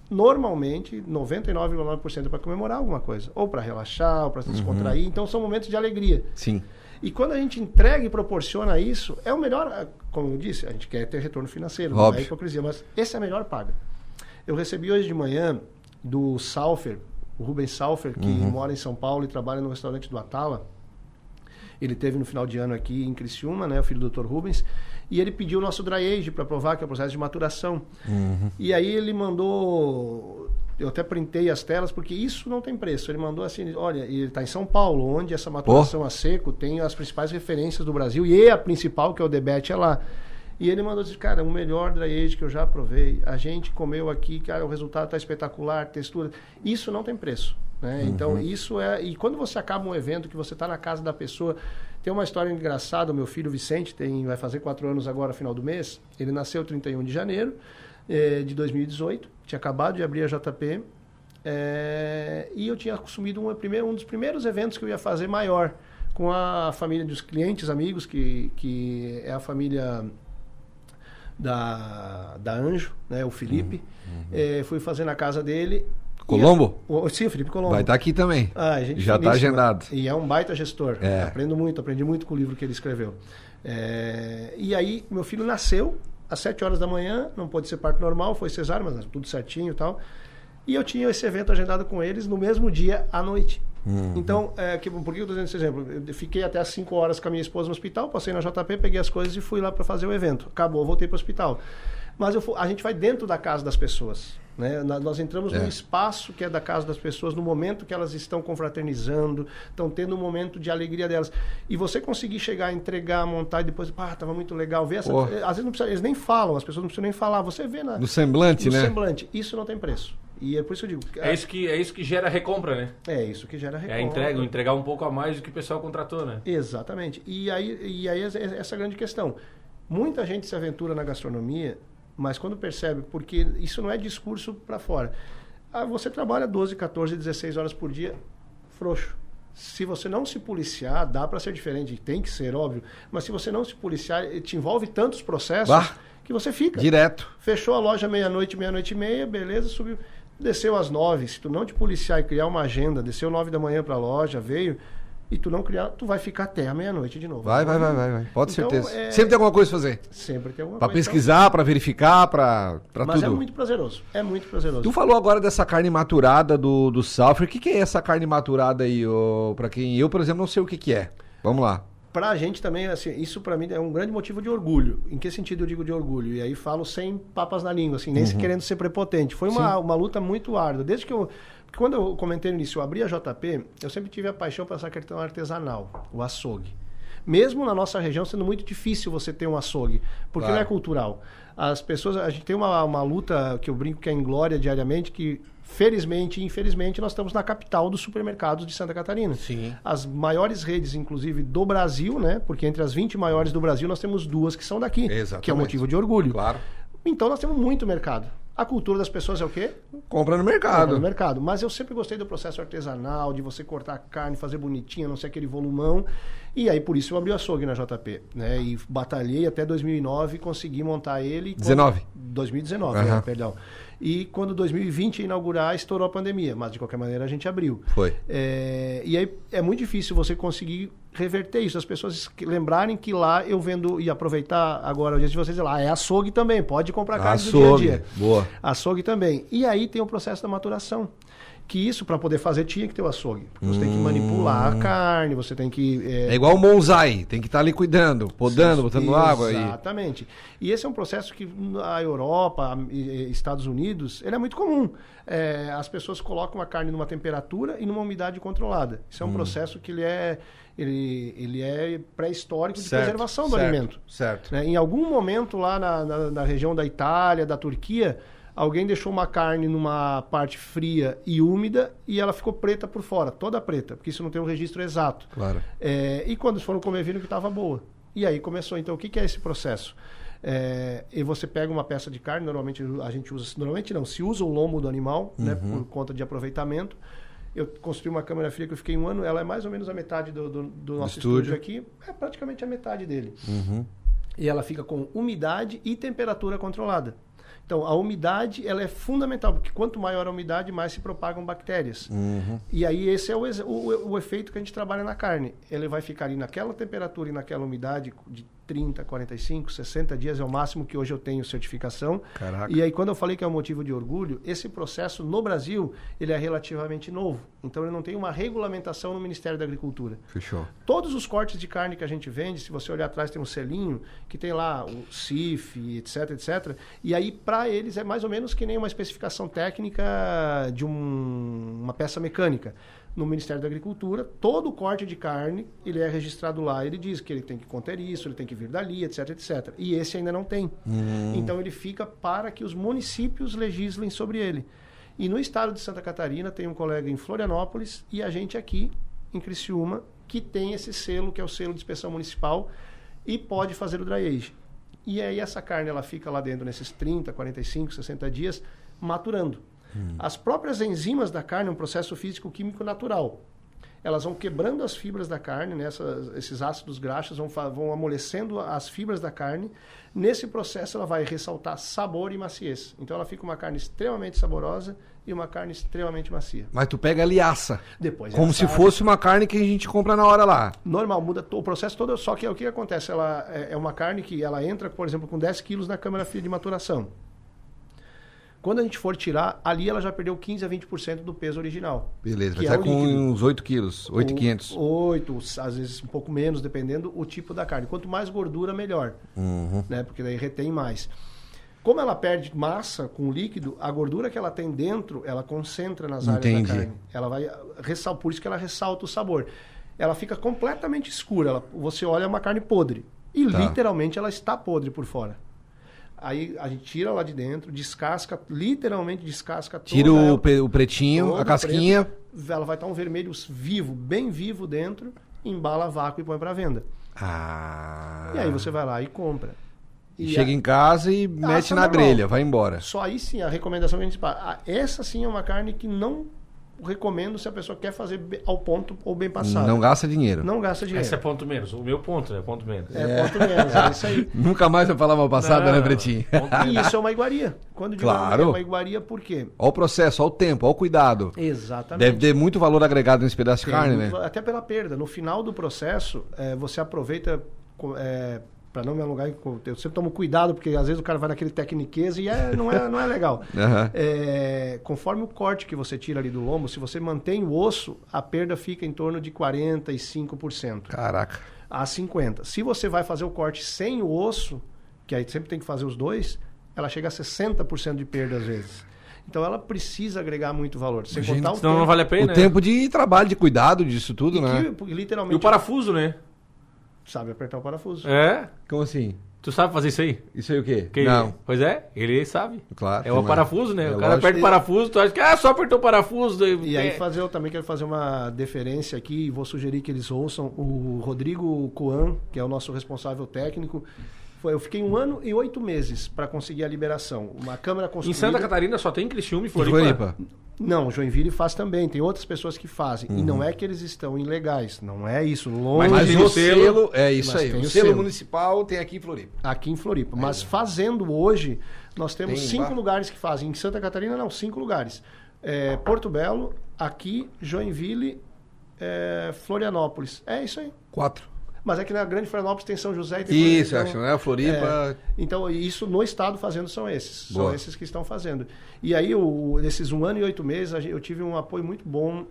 normalmente, 99,9% é para comemorar alguma coisa. Ou para relaxar, ou para se descontrair. Então, são momentos de alegria. Sim. E quando a gente entrega e proporciona isso, é o melhor... Como eu disse, a gente quer ter retorno financeiro, não é hipocrisia, mas esse é a melhor paga. Eu recebi hoje de manhã do Salfer, o Rubens Salfer, que mora em São Paulo e trabalha no restaurante do Atala. Ele teve no final de ano aqui em Criciúma, né, o filho do Dr. Rubens, e ele pediu o nosso dry age para provar, que é o processo de maturação. E aí ele mandou, eu até printei as telas, porque isso não tem preço. Ele mandou assim, olha, ele está em São Paulo, onde essa maturação a seco tem as principais referências do Brasil, e a principal, que é o Debete, é lá. E ele mandou dizer, cara, o melhor dry age que eu já provei, a gente comeu aqui, cara, o resultado está espetacular, textura, isso não tem preço. Né? Então, isso é... E quando você acaba um evento, que você está na casa da pessoa... Tem uma história engraçada, o meu filho Vicente vai fazer 4 anos agora, final do mês. Ele nasceu 31 de janeiro de 2018, tinha acabado de abrir a JP, e eu tinha assumido um dos primeiros eventos que eu ia fazer maior, com a família dos clientes, amigos, que é a família da Anjo, né, o Felipe. Fui fazer na casa dele... Colombo? Sim, o Felipe Colombo. Vai estar aqui também. Gente já está agendado. E é um baita gestor. Aprendi muito com o livro que ele escreveu. E aí, meu filho nasceu às 7 horas da manhã, não pôde ser parto normal, foi cesárea, mas tudo certinho e tal. E eu tinha esse evento agendado com eles no mesmo dia à noite. Então, por que eu estou dando esse exemplo? Eu fiquei até às 5 horas com a minha esposa no hospital, passei na JP, peguei as coisas e fui lá para fazer o evento. Acabou, voltei para o hospital. Mas a gente vai dentro da casa das pessoas. Né? Nós entramos num espaço que é da casa das pessoas, no momento que elas estão confraternizando, estão tendo um momento de alegria delas. E você conseguir chegar, entregar, montar e depois, estava muito legal, ver essa... Às vezes não precisa, eles nem falam, as pessoas não precisam nem falar, você vê no semblante, no né? semblante. Isso não tem preço. E é por isso que eu digo... É isso que gera recompra, né? É isso que gera recompra. É entregar um pouco a mais do que o pessoal contratou, né? Exatamente. E aí essa grande questão. Muita gente se aventura na gastronomia, mas quando percebe, porque isso não é discurso para fora. Você trabalha 12, 14, 16 horas por dia, frouxo. Se você não se policiar, dá para ser diferente, tem que ser, óbvio. Mas se você não se policiar, te envolve tantos processos que você fica. Direto. Fechou a loja meia-noite, meia-noite e meia, beleza, subiu. Desceu às 9, se tu não te policiar e criar uma agenda, desceu 9 da manhã para a loja, veio, e tu não criar, tu vai ficar até a meia-noite de novo. Vai. Pode ter certeza. Sempre tem alguma coisa pra fazer. Sempre tem alguma pra coisa. Pesquisar, pra verificar, pra Mas tudo. é muito prazeroso. É muito prazeroso. Tu falou agora dessa carne maturada do Salford. O que é essa carne maturada aí? Pra quem eu, por exemplo, não sei o que é. Vamos lá. Pra gente também, assim, isso pra mim é um grande motivo de orgulho. Em que sentido eu digo de orgulho? E aí falo sem papas na língua, assim, nem se querendo ser prepotente. Foi uma luta muito árdua. Desde que porque quando eu comentei no início, eu abri a JP, eu sempre tive a paixão por essa questão artesanal, o açougue. Mesmo na nossa região sendo muito difícil você ter um açougue, porque não é cultural. As pessoas, a gente tem uma luta que eu brinco que é em glória diariamente, que felizmente e infelizmente nós estamos na capital dos supermercados de Santa Catarina. Sim. As maiores redes, inclusive, do Brasil, né? Porque entre as 20 maiores do Brasil nós temos 2 que são daqui. Exatamente. Que é um motivo de orgulho. Claro. Então nós temos muito mercado. A cultura das pessoas é o quê? Compra no mercado. Compra no mercado. Mas eu sempre gostei do processo artesanal, de você cortar a carne, fazer bonitinha, não ser aquele volumão. E aí, por isso, eu abri o açougue na JP. Né? E batalhei até 2009 e consegui montar ele... 2019, perdão. E quando 2020 ia inaugurar, estourou a pandemia. Mas, de qualquer maneira, a gente abriu. Foi. E aí, é muito difícil você conseguir reverter isso. As pessoas lembrarem que lá eu vendo... E aproveitar agora o dia de vocês lá. É açougue também. Pode comprar carne do dia a dia. Boa. Açougue também. E aí tem o processo da maturação. Que isso, para poder fazer, tinha que ter o açougue. Porque você tem que manipular a carne, você tem que... É igual o bonsai, tem que estar ali cuidando, podando, botando água. Exatamente. E esse é um processo que a Europa, Estados Unidos, ele é muito comum. As pessoas colocam a carne numa temperatura e numa umidade controlada. Isso é um processo que ele é pré-histórico de preservação do alimento. Certo. Em algum momento lá na região da Itália, da Turquia... Alguém deixou uma carne numa parte fria e úmida e ela ficou preta por fora, toda preta, porque isso não tem um registro exato. Claro. E quando foram comer, viram que estava boa. E aí começou. Então, o que é esse processo? E você pega uma peça de carne, normalmente a gente usa... Normalmente não, se usa o lombo do animal, né, por conta de aproveitamento. Eu construí uma câmara fria que eu fiquei 1 ano, ela é mais ou menos a metade do nosso estúdio aqui. É praticamente a metade dele. E ela fica com umidade e temperatura controlada. Então, a umidade ela é fundamental, porque quanto maior a umidade, mais se propagam bactérias. E aí esse é o efeito que a gente trabalha na carne. Ele vai ficar ali naquela temperatura e naquela umidade de 30, 45, 60 dias, é o máximo que hoje eu tenho certificação. Caraca. E aí, quando eu falei que é um motivo de orgulho, esse processo no Brasil, ele é relativamente novo. Então, ele não tem uma regulamentação no Ministério da Agricultura. Fechou. Todos os cortes de carne que a gente vende, se você olhar atrás, tem um selinho que tem lá o CIF, etc, etc. E aí, para eles, é mais ou menos que nem uma especificação técnica de uma peça mecânica. No Ministério da Agricultura, todo o corte de carne, ele é registrado lá, ele diz que ele tem que conter isso, ele tem que vir dali, etc, etc. E esse ainda não tem. Então ele fica para que os municípios legislem sobre ele. E no estado de Santa Catarina tem um colega em Florianópolis e a gente aqui em Criciúma que tem esse selo, que é o selo de inspeção municipal e pode fazer o dry age. E aí essa carne ela fica lá dentro nesses 30, 45, 60 dias maturando. As próprias enzimas da carne é um processo físico-químico natural. Elas vão quebrando as fibras da carne, né? Esses ácidos graxos vão amolecendo as fibras da carne. Nesse processo ela vai ressaltar sabor e maciez. Então ela fica uma carne extremamente saborosa e uma carne extremamente macia. Mas tu pega ali e assa. Depois como se fosse uma carne que a gente compra na hora lá. Normal, muda o processo todo, só que o que acontece? Ela é uma carne que ela entra, por exemplo, com 10 quilos na câmara fria de maturação. Quando a gente for tirar, ali ela já perdeu 15 a 20% do peso original. Beleza, vai estar com uns 8 quilos, 8,500. 8, às vezes um pouco menos, dependendo o tipo da carne. Quanto mais gordura, melhor. Né? Porque daí retém mais. Como ela perde massa com o líquido, a gordura que ela tem dentro, ela concentra nas áreas da carne. Ela vai por isso que ela ressalta o sabor. Ela fica completamente escura. Você olha, é uma carne podre. E literalmente ela está podre por fora. Aí a gente tira lá de dentro, descasca, literalmente descasca toda. Tira o pretinho, a casquinha. Preto, ela vai estar um vermelho vivo, bem vivo dentro, embala a vácuo e põe para venda. E aí você vai lá e compra. Chega em casa e mete na grelha, vai embora. Só aí sim, a recomendação que a gente fala. Essa sim é uma carne que não recomendo se a pessoa quer fazer ao ponto ou bem passado. Não gasta dinheiro. Não gasta dinheiro. Esse é ponto menos. O meu ponto é ponto menos. Ponto menos, é isso aí. Nunca mais vai falar mal passada, né, Pretinho? E isso é uma iguaria. Quando digo é uma iguaria, por quê? Olha o processo, olha o tempo, olha o cuidado. Exatamente. Deve ter muito valor agregado nesse pedaço de carne, né? Até pela perda. No final do processo, você aproveita... para não me alongar, eu sempre tomo cuidado, porque às vezes o cara vai naquele tecniquez e não é legal. Conforme o corte que você tira ali do lombo, se você mantém o osso, a perda fica em torno de 45%. Caraca. A 50%. Se você vai fazer o corte sem o osso, que aí sempre tem que fazer os dois, ela chega a 60% de perda às vezes. Então ela precisa agregar muito valor. Sem contar senão não vale a pena, o tempo de trabalho, de cuidado disso tudo, né? Literalmente... E o parafuso, né? Sabe apertar o parafuso. Como assim? Tu sabe fazer isso aí? Isso aí o quê? Não. Pois é, ele sabe. Claro. É o parafuso, né? O cara aperta o parafuso, tu acha que só apertou o parafuso. E aí eu também quero fazer uma deferência aqui, e vou sugerir que eles ouçam o Rodrigo Coan, que é o nosso responsável técnico. Eu fiquei 1 ano e 8 meses para conseguir a liberação. Uma câmara construída... Em Santa Catarina só tem Criciúma e Floripa? Não, Joinville faz também. Tem outras pessoas que fazem. E não é que eles estão ilegais. Não é isso. Longe. Mas o selo... É isso aí. O selo municipal tem aqui em Floripa. Aqui em Floripa. Mas fazendo hoje, nós temos 5 lugares que fazem. Em Santa Catarina, não. 5 lugares. Porto Belo, aqui, Joinville, Florianópolis. É isso aí. 4. Mas é que na Grande Florianópolis tem São José e tem isso, acho, né? Floripa. Então, isso no estado fazendo são esses. Boa. São esses que estão fazendo. E aí, nesses 1 ano e 8 meses, eu tive um apoio muito bom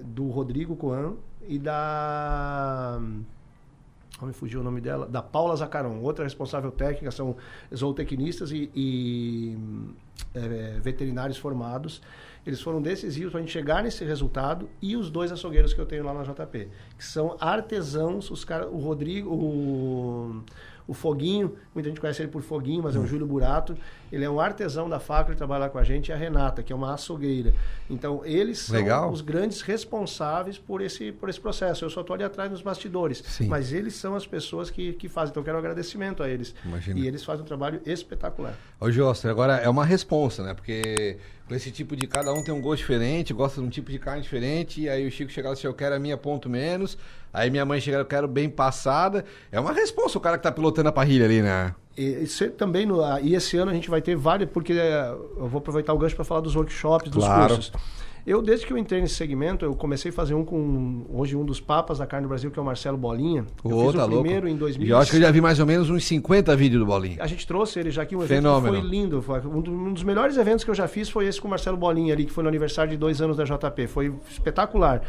do Rodrigo Coan e da... Como me fugiu o nome dela? Da Paula Zacaron, outra responsável técnica, são zootecnistas e veterinários formados. Eles foram decisivos para a gente chegar nesse resultado, e os 2 açougueiros que eu tenho lá na JP, que são artesãos, os caras, o Rodrigo, o Foguinho, muita gente conhece ele por Foguinho, mas é o Júlio Burato, ele é um artesão da fábrica, ele trabalha lá com a gente, e a Renata, que é uma açougueira. Então, eles são os grandes responsáveis por esse processo. Eu só estou ali atrás nos bastidores, mas eles são as pessoas que fazem. Então, eu quero um agradecimento a eles. Imagina. E eles fazem um trabalho espetacular. Ô, Joster, agora é uma responsa, né? Porque com esse tipo de... Cada um tem um gosto diferente, gosta de um tipo de carne diferente, e aí o Chico chega assim, eu quero a minha ponto menos, aí minha mãe chega, eu quero bem passada. É uma responsa o cara que tá pilotando a parrilha ali, né? E esse ano a gente vai ter vários, porque eu vou aproveitar o gancho para falar dos workshops, dos cursos. Desde que eu entrei nesse segmento, eu comecei a fazer hoje um dos papas da carne do Brasil, que é o Marcelo Bolinha. Eu fiz o primeiro em 2000. Eu acho que eu já vi mais ou menos uns 50 vídeos do Bolinha. A gente trouxe ele já aqui, um evento que foi lindo. Um dos melhores eventos que eu já fiz foi esse com o Marcelo Bolinha ali, que foi no aniversário de 2 anos da JP. Foi espetacular.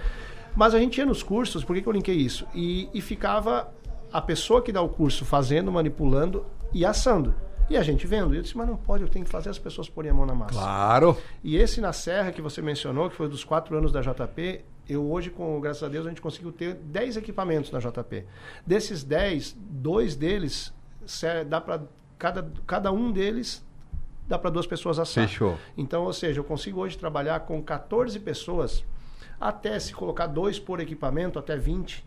Mas a gente ia nos cursos, por que eu linkei isso? E ficava a pessoa que dá o curso fazendo, manipulando e assando. E a gente vendo. E eu disse, mas não pode, eu tenho que fazer as pessoas porem a mão na massa. Claro. E esse na Serra que você mencionou, que foi dos 4 anos da JP, eu hoje, graças a Deus, a gente conseguiu ter 10 equipamentos na JP. Desses 10, 2 deles, dá para cada um deles, dá para 2 pessoas assar. Fechou. Então, ou seja, eu consigo hoje trabalhar com 14 pessoas, até se colocar 2 por equipamento, até 20,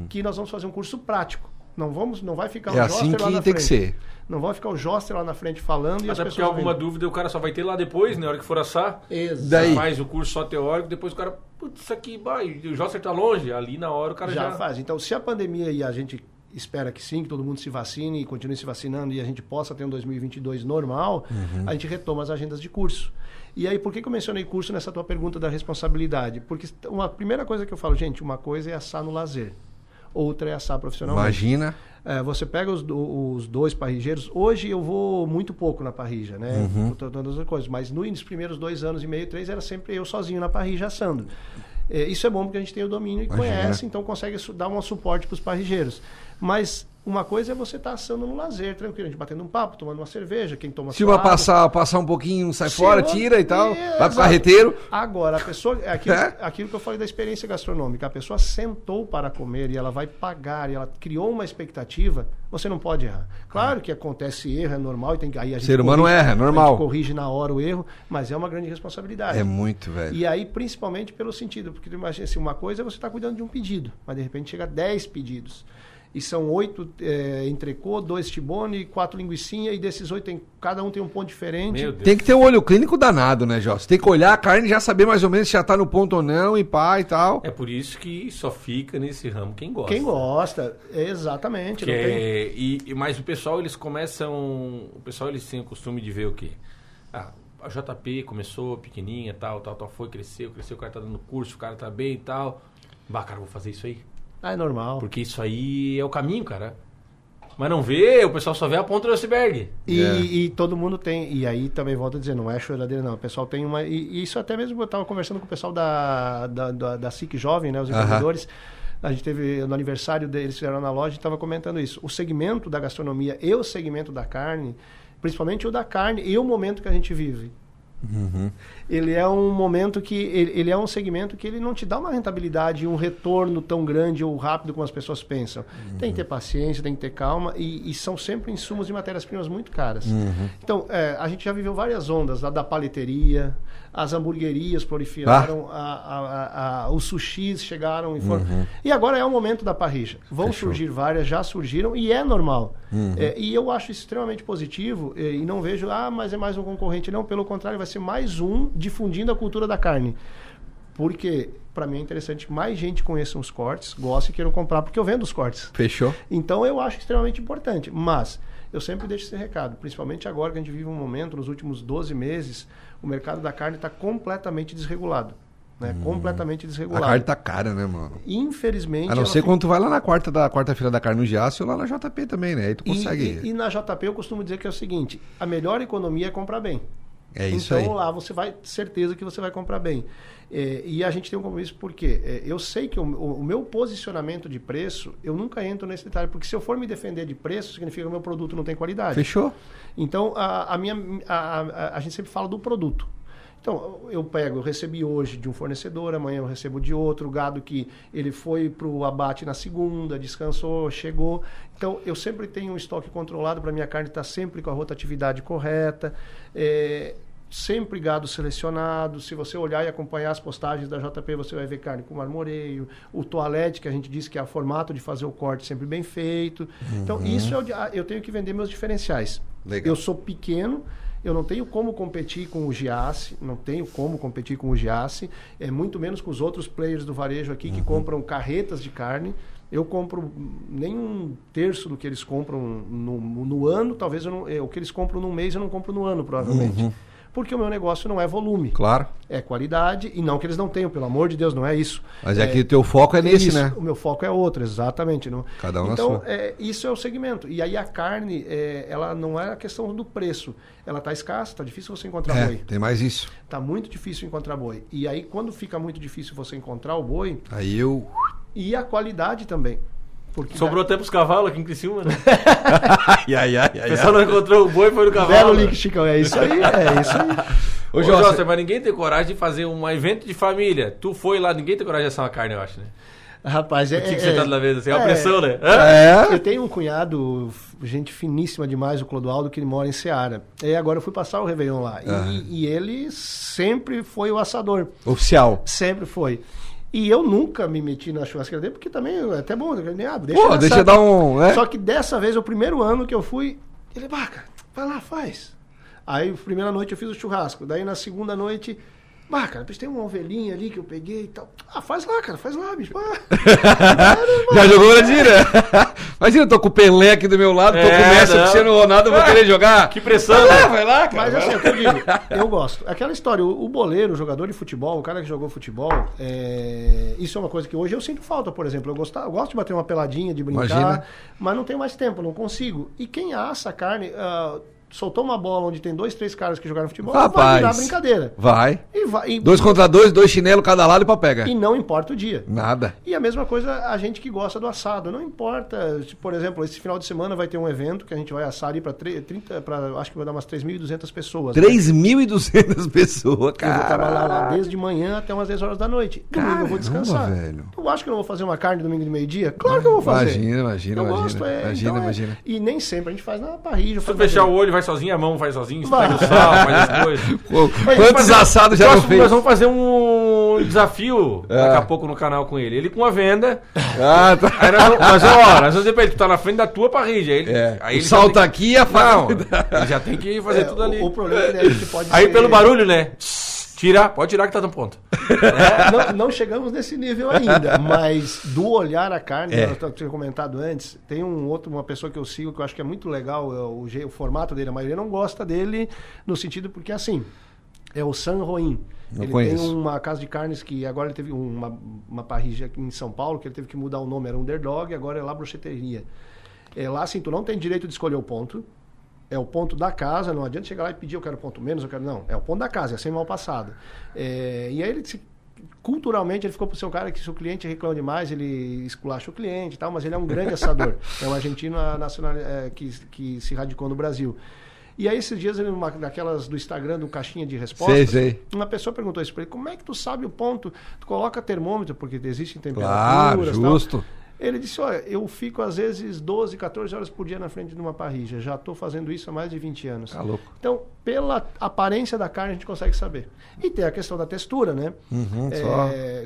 que nós vamos fazer um curso prático. Não vai ficar o Joster assim lá na frente. Tem que ser. Não vai ficar o Joster lá na frente falando e as pessoas... Até porque alguma dúvida o cara só vai ter lá depois, na hora que for assar. Exato. Faz o curso só teórico, depois o cara... Putz, isso aqui, o Joster tá longe. Ali na hora o cara já faz. Então, se a pandemia, e a gente espera que sim, que todo mundo se vacine e continue se vacinando, e a gente possa ter um 2022 normal, a gente retoma as agendas de curso. E aí, por que eu mencionei curso nessa tua pergunta da responsabilidade? Porque uma primeira coisa que eu falo, gente, uma coisa é assar no lazer, outra é assar profissionalmente. Imagina. Você pega os 2 parrijeiros. Hoje eu vou muito pouco na parrija, né? Dando as coisas. Mas nos primeiros 2 anos e meio, 3, era sempre eu sozinho na parrija assando. Isso é bom porque a gente tem o domínio e conhece, então consegue dar um suporte para os parrijeiros. Mas Uma coisa é você estar assando no lazer, tranquilo, a gente batendo um papo, tomando uma cerveja, quem toma Se uma passar um pouquinho, sai fora, tira e tal, vai pro carreteiro. Agora, a pessoa, aquilo que eu falei da experiência gastronômica, a pessoa sentou para comer e ela vai pagar, e ela criou uma expectativa, você não pode errar. Claro que acontece erro, é normal, e aí a gente ser humano erra, é normal. A gente corrige na hora o erro, mas é uma grande responsabilidade. É muito, velho. E aí, principalmente pelo sentido, porque imagina assim, uma coisa é você estar cuidando de um pedido, mas de repente chega a 10 pedidos. E são 8 entrecô, 2 tibone, 4 linguicinha, e desses 8 cada um tem um ponto diferente. Meu Deus. Tem que ter um olho clínico danado, né, Jó? Você tem que olhar a carne e já saber mais ou menos se já tá no ponto ou não, e pá e tal. É por isso que só fica nesse ramo quem gosta. Quem gosta, exatamente. Mas o pessoal, eles começam... O pessoal, eles têm o costume de ver o quê? A JP começou pequenininha, tal, foi, cresceu, o cara tá dando curso, o cara tá bem e tal. Bah, cara, vou fazer isso aí. É normal. Porque isso aí é o caminho, cara. Mas não vê, o pessoal só vê a ponta do iceberg. E todo mundo tem, e aí também volto a dizer, não é choradeira não, o pessoal tem uma, e isso até mesmo eu estava conversando com o pessoal da SIC Jovem, né, os empreendedores, a gente teve no aniversário deles, fizeram na loja e estava comentando isso, o segmento da gastronomia e o segmento da carne, principalmente o da carne e o momento que a gente vive. Ele é um momento que ele é um segmento que ele não te dá uma rentabilidade e um retorno tão grande ou rápido como as pessoas pensam. Tem que ter paciência, tem que ter calma e são sempre insumos e matérias-primas muito caras. Então, a gente já viveu várias ondas, a da paleteria, as hamburguerias proliferaram, os sushis chegaram e foram. E agora é o momento da parrilla. Vão surgir várias, já surgiram e é normal. E eu acho isso extremamente positivo e não vejo, mas é mais um concorrente. Não, pelo contrário, vai ser mais um difundindo a cultura da carne. Porque, para mim, é interessante que mais gente conheça os cortes, goste e queira comprar, porque eu vendo os cortes. Fechou. Então, eu acho extremamente importante. Mas, eu sempre deixo esse recado, principalmente agora que a gente vive um momento, nos últimos 12 meses, o mercado da carne está completamente desregulado. Né? Completamente desregulado. A carne tá cara, né, mano? Infelizmente... A não ser quando tu vai lá na quarta-feira da carne no Giasse ou lá na JP também, né? Aí tu consegue... E na JP eu costumo dizer que é o seguinte, a melhor economia é comprar bem. É isso aí. Então lá você vai, certeza que você vai comprar bem. E a gente tem um compromisso porque eu sei que o meu posicionamento de preço, eu nunca entro nesse detalhe, porque se eu for me defender de preço, significa que o meu produto não tem qualidade. Fechou. Então a gente sempre fala do produto. Então, eu recebi hoje de um fornecedor, amanhã eu recebo de outro, gado que ele foi para o abate na segunda, descansou, chegou. Então, eu sempre tenho um estoque controlado para minha carne estar sempre com a rotatividade correta, sempre gado selecionado. Se você olhar e acompanhar as postagens da JP, você vai ver carne com marmoreio, o toalete, que a gente disse que é o formato de fazer o corte sempre bem feito. Então, isso eu tenho que vender meus diferenciais. Legal. Eu sou pequeno, eu não tenho como competir com o Giasse, muito menos com os outros players do varejo aqui que compram carretas de carne. Eu compro nem um terço do que eles compram no ano, talvez o que eles compram no mês eu não compro no ano, provavelmente. Porque o meu negócio não é volume. Claro. É qualidade, e não que eles não tenham, pelo amor de Deus, não é isso. Mas é que o teu foco é nesse, isso, né? O meu foco é outro, exatamente. Não? Cada um na então, sua. Isso é o segmento. E aí a carne, ela não é a questão do preço. Ela está escassa, está difícil você encontrar boi. Tem mais isso. Está muito difícil encontrar boi. E aí, quando fica muito difícil você encontrar o boi... Aí eu... E a qualidade também. Porque sobrou até pros cavalos aqui em Criciúma, né? O pessoal não encontrou o boi, foi no cavalo. Belo link, Chicão. É isso aí, Ô, José, mas ninguém tem coragem de fazer um evento de família. Tu foi lá, ninguém tem coragem de assar uma carne, eu acho, né? Rapaz, tinha que sentar na mesa, assim, é uma pressão, né? Eu tenho um cunhado, gente finíssima demais, o Clodoaldo, que ele mora em Ceará. E agora eu fui passar o Réveillon lá. E ele sempre foi o assador. Oficial. Sempre foi. E eu nunca me meti na churrasqueira dele, porque também é até bom, deixa eu dar um... Só que dessa vez, o primeiro ano que eu fui, ele, cara, vai lá, faz. Aí, primeira noite eu fiz o churrasco. Daí, na segunda noite, cara, tem uma ovelhinha ali que eu peguei e tal. Faz lá, cara, faz lá, bicho. Já jogou na tira? Imagina, eu tô com o Pelé aqui do meu lado, tô com o Messi, Cristiano Ronaldo, eu vou querer jogar. Que pressão, vai lá, cara. Mas assim, eu digo, eu gosto. Aquela história, o boleiro, o jogador de futebol, o cara que jogou futebol, isso é uma coisa que hoje eu sinto falta, por exemplo. Eu gosto de bater uma peladinha, de brincar, mas não tenho mais tempo, não consigo. E quem assa a carne... soltou uma bola onde tem 2, 3 caras que jogaram futebol, Rapaz, vai virar brincadeira. Vai. E 2 contra 2, 2 chinelos cada lado pra pegar. E não importa o dia. Nada. E a mesma coisa a gente que gosta do assado. Não importa, por exemplo, esse final de semana vai ter um evento que a gente vai assar ali para acho que vai dar umas 3.200 pessoas. 3.200 pessoas, cara. Eu vou trabalhar lá desde manhã até umas 10 horas da noite. Domingo eu vou descansar. Velho. Tu acha que eu não vou fazer uma carne domingo de meio-dia? Claro que eu vou fazer. Imagina. Imagina. E nem sempre a gente faz na parrilha. Se tu fechar o olho, vai sozinho, a mão vai sozinho, você pega o sal, faz as coisas. Quantos assados já não fez? Nós vamos fazer um desafio daqui a pouco no canal com ele. Ele com a venda. Tá. Aí nós vamos dizer pra ele, tu tá na frente da tua parrilha. Aí ele salta tem... aqui e a faca. Ele já tem que fazer tudo ali. O problema é que a gente pode aí pelo barulho, né? Pode tirar que tá no ponto. Não chegamos nesse nível ainda, mas do olhar a carne, eu tinha comentado antes, tem uma pessoa que eu sigo que eu acho que é muito legal, o formato dele, a maioria não gosta dele, no sentido porque assim, é o San Roim. Ele tem uma casa de carnes que agora ele teve uma parrilha aqui em São Paulo, que ele teve que mudar o nome, era Underdog, agora é La Brocheteria. Lá assim, tu não tem direito de escolher o ponto. É o ponto da casa, não adianta chegar lá e pedir, eu quero ponto menos, não. É o ponto da casa, é sem mal passado. E aí ele, culturalmente, ele ficou pro seu cara que se o cliente reclama demais, ele esculacha o cliente e tal, mas ele é um grande assador. É um argentino nacional que se radicou no Brasil. E aí esses dias, naquelas do Instagram, do caixinha de respostas, uma pessoa perguntou isso pra ele, como é que tu sabe o ponto? Tu coloca termômetro, porque existem temperaturas. Claro, justo. Tal. Ele disse, olha, eu fico às vezes 12, 14 horas por dia na frente de uma parrilha. Já estou fazendo isso há mais de 20 anos. Tá louco. Então, pela aparência da carne, a gente consegue saber. E tem a questão da textura, né?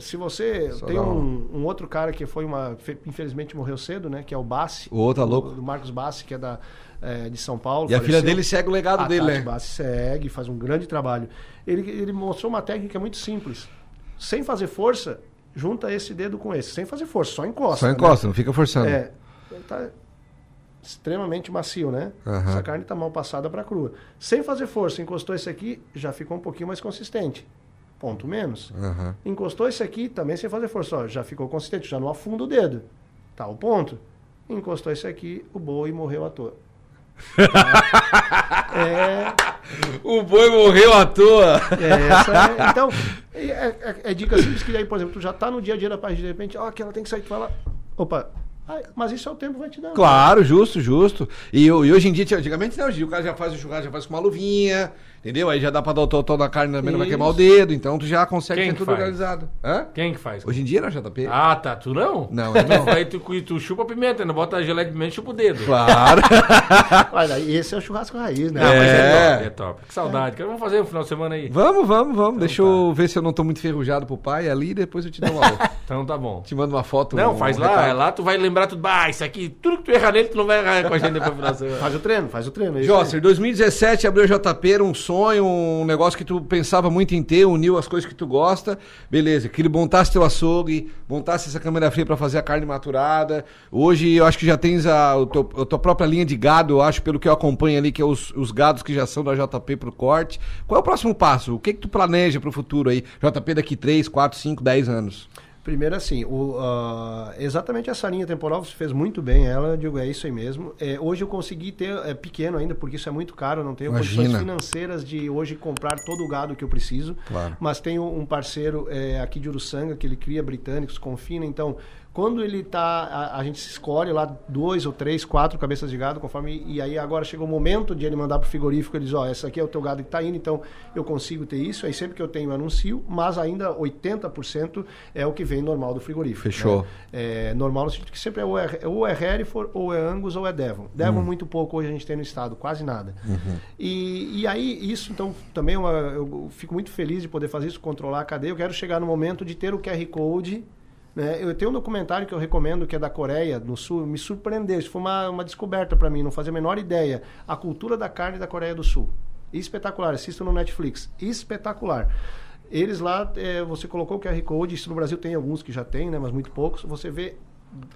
Se você... Tem um outro cara que infelizmente morreu cedo, né? Que é o Bassi. O outro louco. Do Marcos Bassi, que é de São Paulo. E a filha dele segue o legado dele, né? O Bassi segue, faz um grande trabalho. Ele mostrou uma técnica muito simples. Sem fazer força... Junta esse dedo com esse, sem fazer força, só encosta. Só encosta, né? Não fica forçando. Tá extremamente macio, né? Essa carne tá mal passada para crua. Sem fazer força, encostou esse aqui, já ficou um pouquinho mais consistente. Ponto menos. Encostou esse aqui, também sem fazer força, já ficou consistente, já não afunda o dedo. Tá o ponto. Encostou esse aqui, o boi morreu à toa. O boi morreu à toa. Então, é dica simples que aí, por exemplo, tu já tá no dia a dia da parrilha, de repente, que ela tem que sair, tu fala, opa, mas isso é o tempo vai te dar. Claro, justo. E hoje em dia, antigamente não, hoje em dia o cara já faz o churrasco, já faz com uma luvinha, entendeu? Aí já dá pra dar o totó na carne, também não vai queimar o dedo, então tu já consegue ter tudo organizado. Quem que faz? Hoje em dia não, JP. Tá, tu não? Não. Aí tu chupa a pimenta, não bota a geleia de pimenta e chupa o dedo. Claro. Olha, esse é o churrasco raiz, né? Mas é top. Que saudade. Vamos fazer um final de semana aí. Vamos. Então, deixa eu ver se eu não tô muito enferrujado pro pai ali, depois eu te dou uma outra. Então tá bom. Te mando uma foto. Não, faz lá. Lá tu vai lembrar tudo. Isso aqui, tudo que tu errar nele, tu não vai errar com a gente depois do final de semana. Faz o treino. Josser, 2017 abriu a JP, era um sonho, um negócio que tu pensava muito em ter, uniu as coisas que tu gosta, beleza, que ele montasse teu açougue, montasse essa câmera fria pra fazer a carne maturada. Hoje eu acho que já tens a tua própria linha de gado, eu acho, pelo que eu acompanho ali, que é os gados que já são da JP pro corte. Qual é o próximo passo? O que tu planeja pro futuro aí? JP daqui 3, 4, 5, 10 anos? Primeiro assim, exatamente essa linha temporal você fez muito bem ela, eu digo, é isso aí mesmo. Hoje eu consegui ter, pequeno ainda, porque isso é muito caro, eu não tenho condições financeiras de hoje comprar todo o gado que eu preciso, claro. Mas tenho um parceiro aqui de Uruçanga, que ele cria britânicos, confina, então... Quando ele tá, a gente escolhe lá 2 ou 3, 4 cabeças de gado, conforme, e aí agora chegou o momento de ele mandar pro frigorífico, ele diz, essa aqui é o teu gado que tá indo, então eu consigo ter isso, aí sempre que eu tenho eu anuncio, mas ainda 80% é o que vem normal do frigorífico. Fechou. Né? Normal no sentido que sempre ou é Hereford, ou é Angus, ou é Devon. Devon muito pouco hoje a gente tem no estado, quase nada. E aí isso, então, também eu fico muito feliz de poder fazer isso, controlar a cadeia, eu quero chegar no momento de ter o QR Code. Eu tenho um documentário que eu recomendo, que é da Coreia do Sul, me surpreendeu, isso foi uma descoberta para mim, não fazia a menor ideia, a cultura da carne da Coreia do Sul, espetacular, assista no Netflix, espetacular. Eles lá, você colocou o QR Code, isso no Brasil tem alguns que já tem, né, mas muito poucos, você vê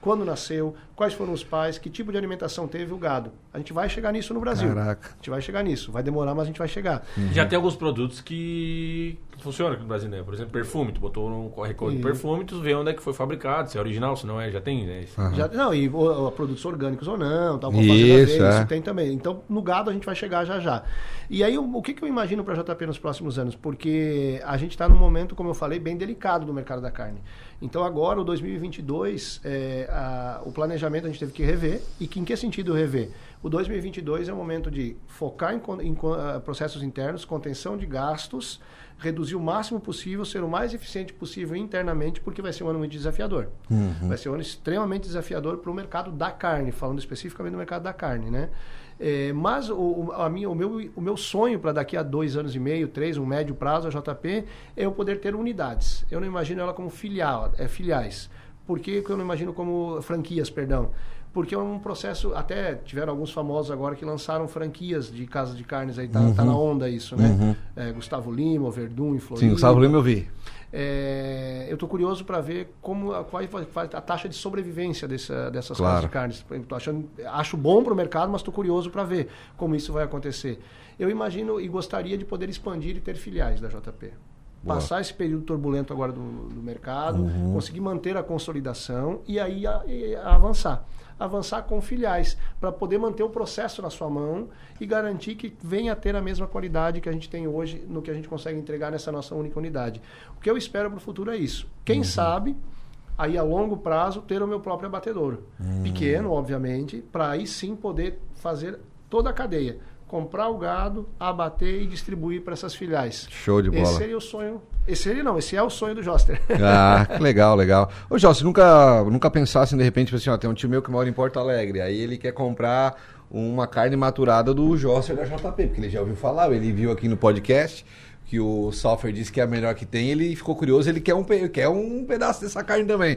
quando nasceu, quais foram os pais, que tipo de alimentação teve o gado. A gente vai chegar nisso no Brasil. Caraca. A gente vai chegar nisso. Vai demorar, mas a gente vai chegar. Já tem alguns produtos que funcionam aqui no Brasil, né? Por exemplo, perfume. Tu botou no corre-code de perfume, tu vê onde é que foi fabricado, se é original, se não é, já tem, né? Não, e produtos orgânicos ou não, tal, isso tem também. Então, no gado a gente vai chegar já. E aí, o que eu imagino para a JP nos próximos anos? Porque a gente está num momento, como eu falei, bem delicado do mercado da carne. Então, agora, o 2022, o planejamento a gente teve que rever. E em que sentido rever? O 2022 é o momento de focar em processos internos, contenção de gastos, reduzir o máximo possível, ser o mais eficiente possível internamente, porque vai ser um ano muito desafiador. Vai ser um ano extremamente desafiador para o mercado da carne, falando especificamente do mercado da carne, né? Mas o meu sonho para daqui a 2 anos e meio, 3, um médio prazo, a JP, é eu poder ter unidades. Eu não imagino ela como filiais. Por que eu não imagino como franquias, perdão? Porque é um processo, até tiveram alguns famosos agora que lançaram franquias de casas de carnes, aí tá na onda isso, né? Gustavo Lima, o Verdun em Floripa. Sim, Gustavo Lima eu vi. Eu estou curioso para ver qual vai a taxa de sobrevivência dessas Claro. casas de carnes. Acho bom para o mercado, mas estou curioso para ver como isso vai acontecer. Eu imagino e gostaria de poder expandir e ter filiais da JP. Boa. Passar esse período turbulento agora do mercado, conseguir manter a consolidação e aí avançar. Avançar com filiais, para poder manter o processo na sua mão e garantir que venha a ter a mesma qualidade que a gente tem hoje no que a gente consegue entregar nessa nossa única unidade. O que eu espero para o futuro é isso. Quem sabe, aí a longo prazo, ter o meu próprio abatedouro. Pequeno, obviamente, para aí sim poder fazer toda a cadeia. Comprar o gado, abater e distribuir para essas filiais. Show de bola. Esse seria o sonho. Esse é o sonho do Joster. Ah, que legal. Ô, Jó, você nunca pensasse, de repente, assim, ó, tem um tio meu que mora em Porto Alegre, aí ele quer comprar uma carne maturada do Joster da JP, porque ele já ouviu falar, ele viu aqui no podcast que o software disse que é a melhor que tem, ele ficou curioso, ele quer um pedaço dessa carne também.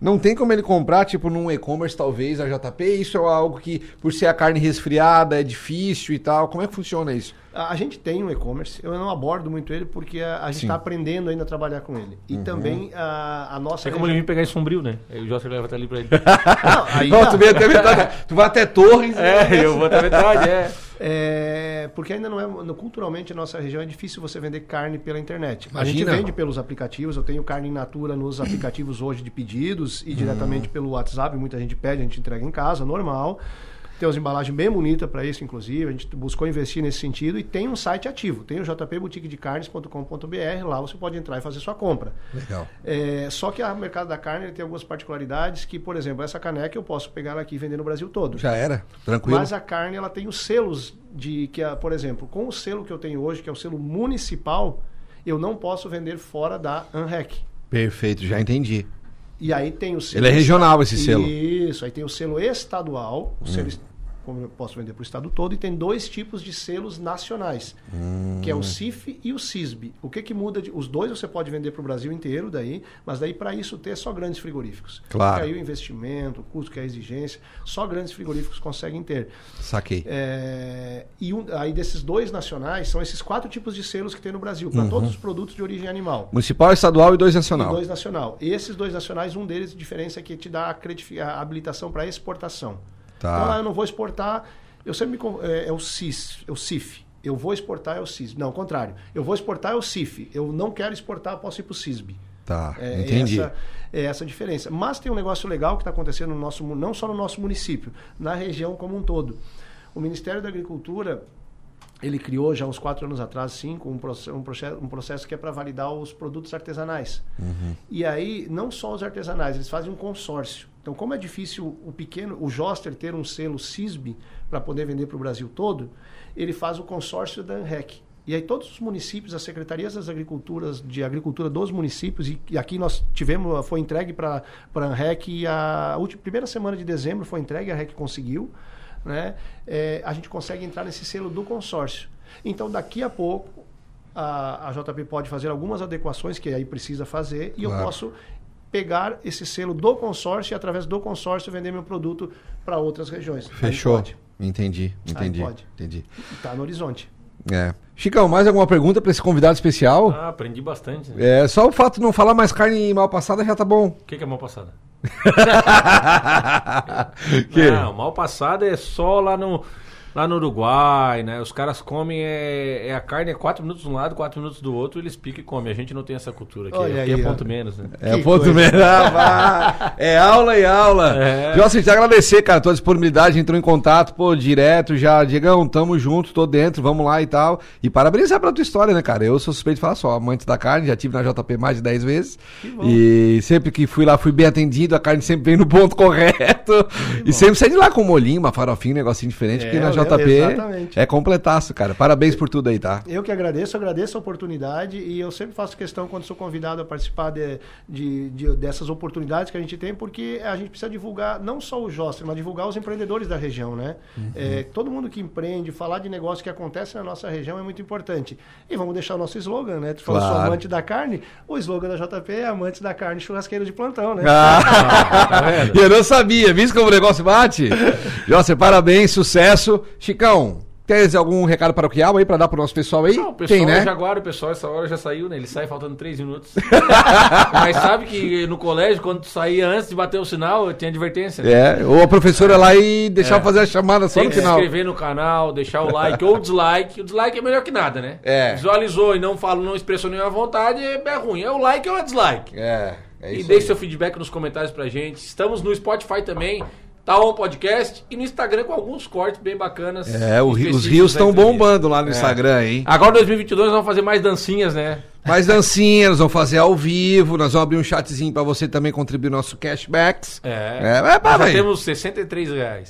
Não tem como ele comprar, tipo, num e-commerce, talvez, a JP? Isso é algo que, por ser a carne resfriada, é difícil e tal. Como é que funciona isso? A gente tem um e-commerce, eu não abordo muito ele porque a gente está aprendendo ainda a trabalhar com ele. E também a nossa... É como ele vir pegar em Sombrio, né? Aí o José leva até ali pra ele. Tu vai até Torres. Eu vou até metade, porque ainda não é... Culturalmente, a nossa região é difícil você vender carne pela internet. Imagina. A gente vende pelos aplicativos, eu tenho carne in natura nos aplicativos hoje de pedidos e diretamente pelo WhatsApp, muita gente pede, a gente entrega em casa, normal. Tem umas embalagens bem bonitas para isso, inclusive. A gente buscou investir nesse sentido e tem um site ativo. Tem o jpboutiquedecarnes.com.br. Lá você pode entrar e fazer sua compra. Legal. Só que o mercado da carne tem algumas particularidades que, por exemplo, essa caneca eu posso pegar ela aqui e vender no Brasil todo. Já era? Tranquilo? Mas a carne, ela tem os selos por exemplo, com o selo que eu tenho hoje, que é o selo municipal, eu não posso vender fora da ANREC. Perfeito, já entendi. E aí tem o selo... Ele é regional, esse selo. Isso, aí tem o selo estadual, o selo, como eu posso vender para o estado todo, e tem 2 tipos de selos nacionais, que é o CIF e o CISB. O que muda? Os dois você pode vender para o Brasil inteiro, mas daí para isso ter só grandes frigoríficos. Claro. Porque aí o investimento, o custo, que é a exigência, só grandes frigoríficos conseguem ter. Saquei. Aí desses 2 nacionais, são esses 4 tipos de selos que tem no Brasil, para todos os produtos de origem animal. Municipal, estadual e 2 nacional. E 2 nacional. E esses 2 nacionais, um deles, a diferença é que te dá a habilitação para exportação. Tá. Então, eu não vou exportar, eu sempre é o CIF. Eu vou exportar, é o CISB. Não, ao contrário. Eu vou exportar, é o CIF. Eu não quero exportar, posso ir para o CISB. Tá, entendi. Essa a diferença. Mas tem um negócio legal que está acontecendo não só no nosso município, na região como um todo. O Ministério da Agricultura, ele criou já uns 4 anos atrás, 5, um processo que é para validar os produtos artesanais. E aí, não só os artesanais, eles fazem um consórcio. Então, como é difícil o Joster ter um selo CISB para poder vender para o Brasil todo, ele faz o consórcio da ANREC. E aí todos os municípios, as secretarias de agricultura dos municípios, e aqui nós foi entregue para a ANREC, e a primeira semana de dezembro foi entregue, a ANREC conseguiu, né? A gente consegue entrar nesse selo do consórcio. Então, daqui a pouco, a JP pode fazer algumas adequações que aí precisa fazer, e eu posso pegar esse selo do consórcio e, através do consórcio, vender meu produto para outras regiões. Fechou. Entendi. Está no horizonte. Chicão, mais alguma pergunta para esse convidado especial? Aprendi bastante. Né? Só o fato de não falar mais carne mal passada já tá bom. O que é mal passada? Não, mal passado é só lá no Uruguai, né? Os caras comem a carne é 4 minutos de um lado, 4 minutos do outro, eles picam e comem. A gente não tem essa cultura aqui. Olha Aqui aí, é ponto menos, né? É ponto menos. É aula e aula. Jossi, te agradecer, cara, tua disponibilidade, entrou em contato, pô, direto já. Diegão, tamo junto, tô dentro, vamos lá e tal. E parabenizar pela tua história, né, cara? Eu sou suspeito de falar só, amante da carne, já tive na JP mais de 10 vezes. E sempre que fui lá, fui bem atendido, a carne sempre vem no ponto correto. E sempre saí de lá com um molhinho, uma farofinha, um negocinho diferente, porque na JP exatamente. é completaço, cara. Parabéns por tudo aí, tá? Eu que agradeço a oportunidade e eu sempre faço questão quando sou convidado a participar dessas oportunidades que a gente tem, porque a gente precisa divulgar não só o Josser, mas divulgar os empreendedores da região, né? Todo mundo que empreende, falar de negócio que acontece na nossa região é muito importante. E vamos deixar o nosso slogan, né? Tu falou, sou amante da carne, o slogan da JP é amantes da carne, churrasqueiro de plantão, né? Tá vendo? Eu não sabia, visto como o negócio bate? Josser, parabéns, sucesso. Chicão, tem algum recado paroquial aí pra dar pro nosso pessoal aí? Não, o pessoal tem, né? é Jaguar, o pessoal essa hora já saiu, né? Ele sai faltando 3 minutos. Mas sabe que no colégio, quando tu saía antes de bater o sinal, tinha advertência. Ou a professora lá e deixar fazer a chamada só Tem no que se final. inscrever no canal, deixar o like ou o dislike. O dislike é melhor que nada, né? Visualizou e não expressou nenhuma vontade, é ruim. É o like ou é o dislike. É E isso deixe aí. seu feedback nos comentários pra gente. Estamos no Spotify também. Tá on podcast e no Instagram com alguns cortes bem bacanas. Os rios estão bombando lá no Instagram, hein? Agora em 2022 nós vamos fazer mais dancinhas, né? Mais dancinhas, nós vamos fazer ao vivo, nós vamos abrir um chatzinho pra você também contribuir no nosso cashbacks. Já temos R$63.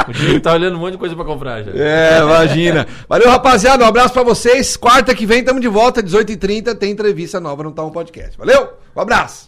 O Diego tá olhando um monte de coisa pra comprar já. Imagina. Valeu, rapaziada, um abraço pra vocês. Quarta que vem tamo de volta, 18h30, tem entrevista nova no Tá On Podcast. Valeu, um abraço.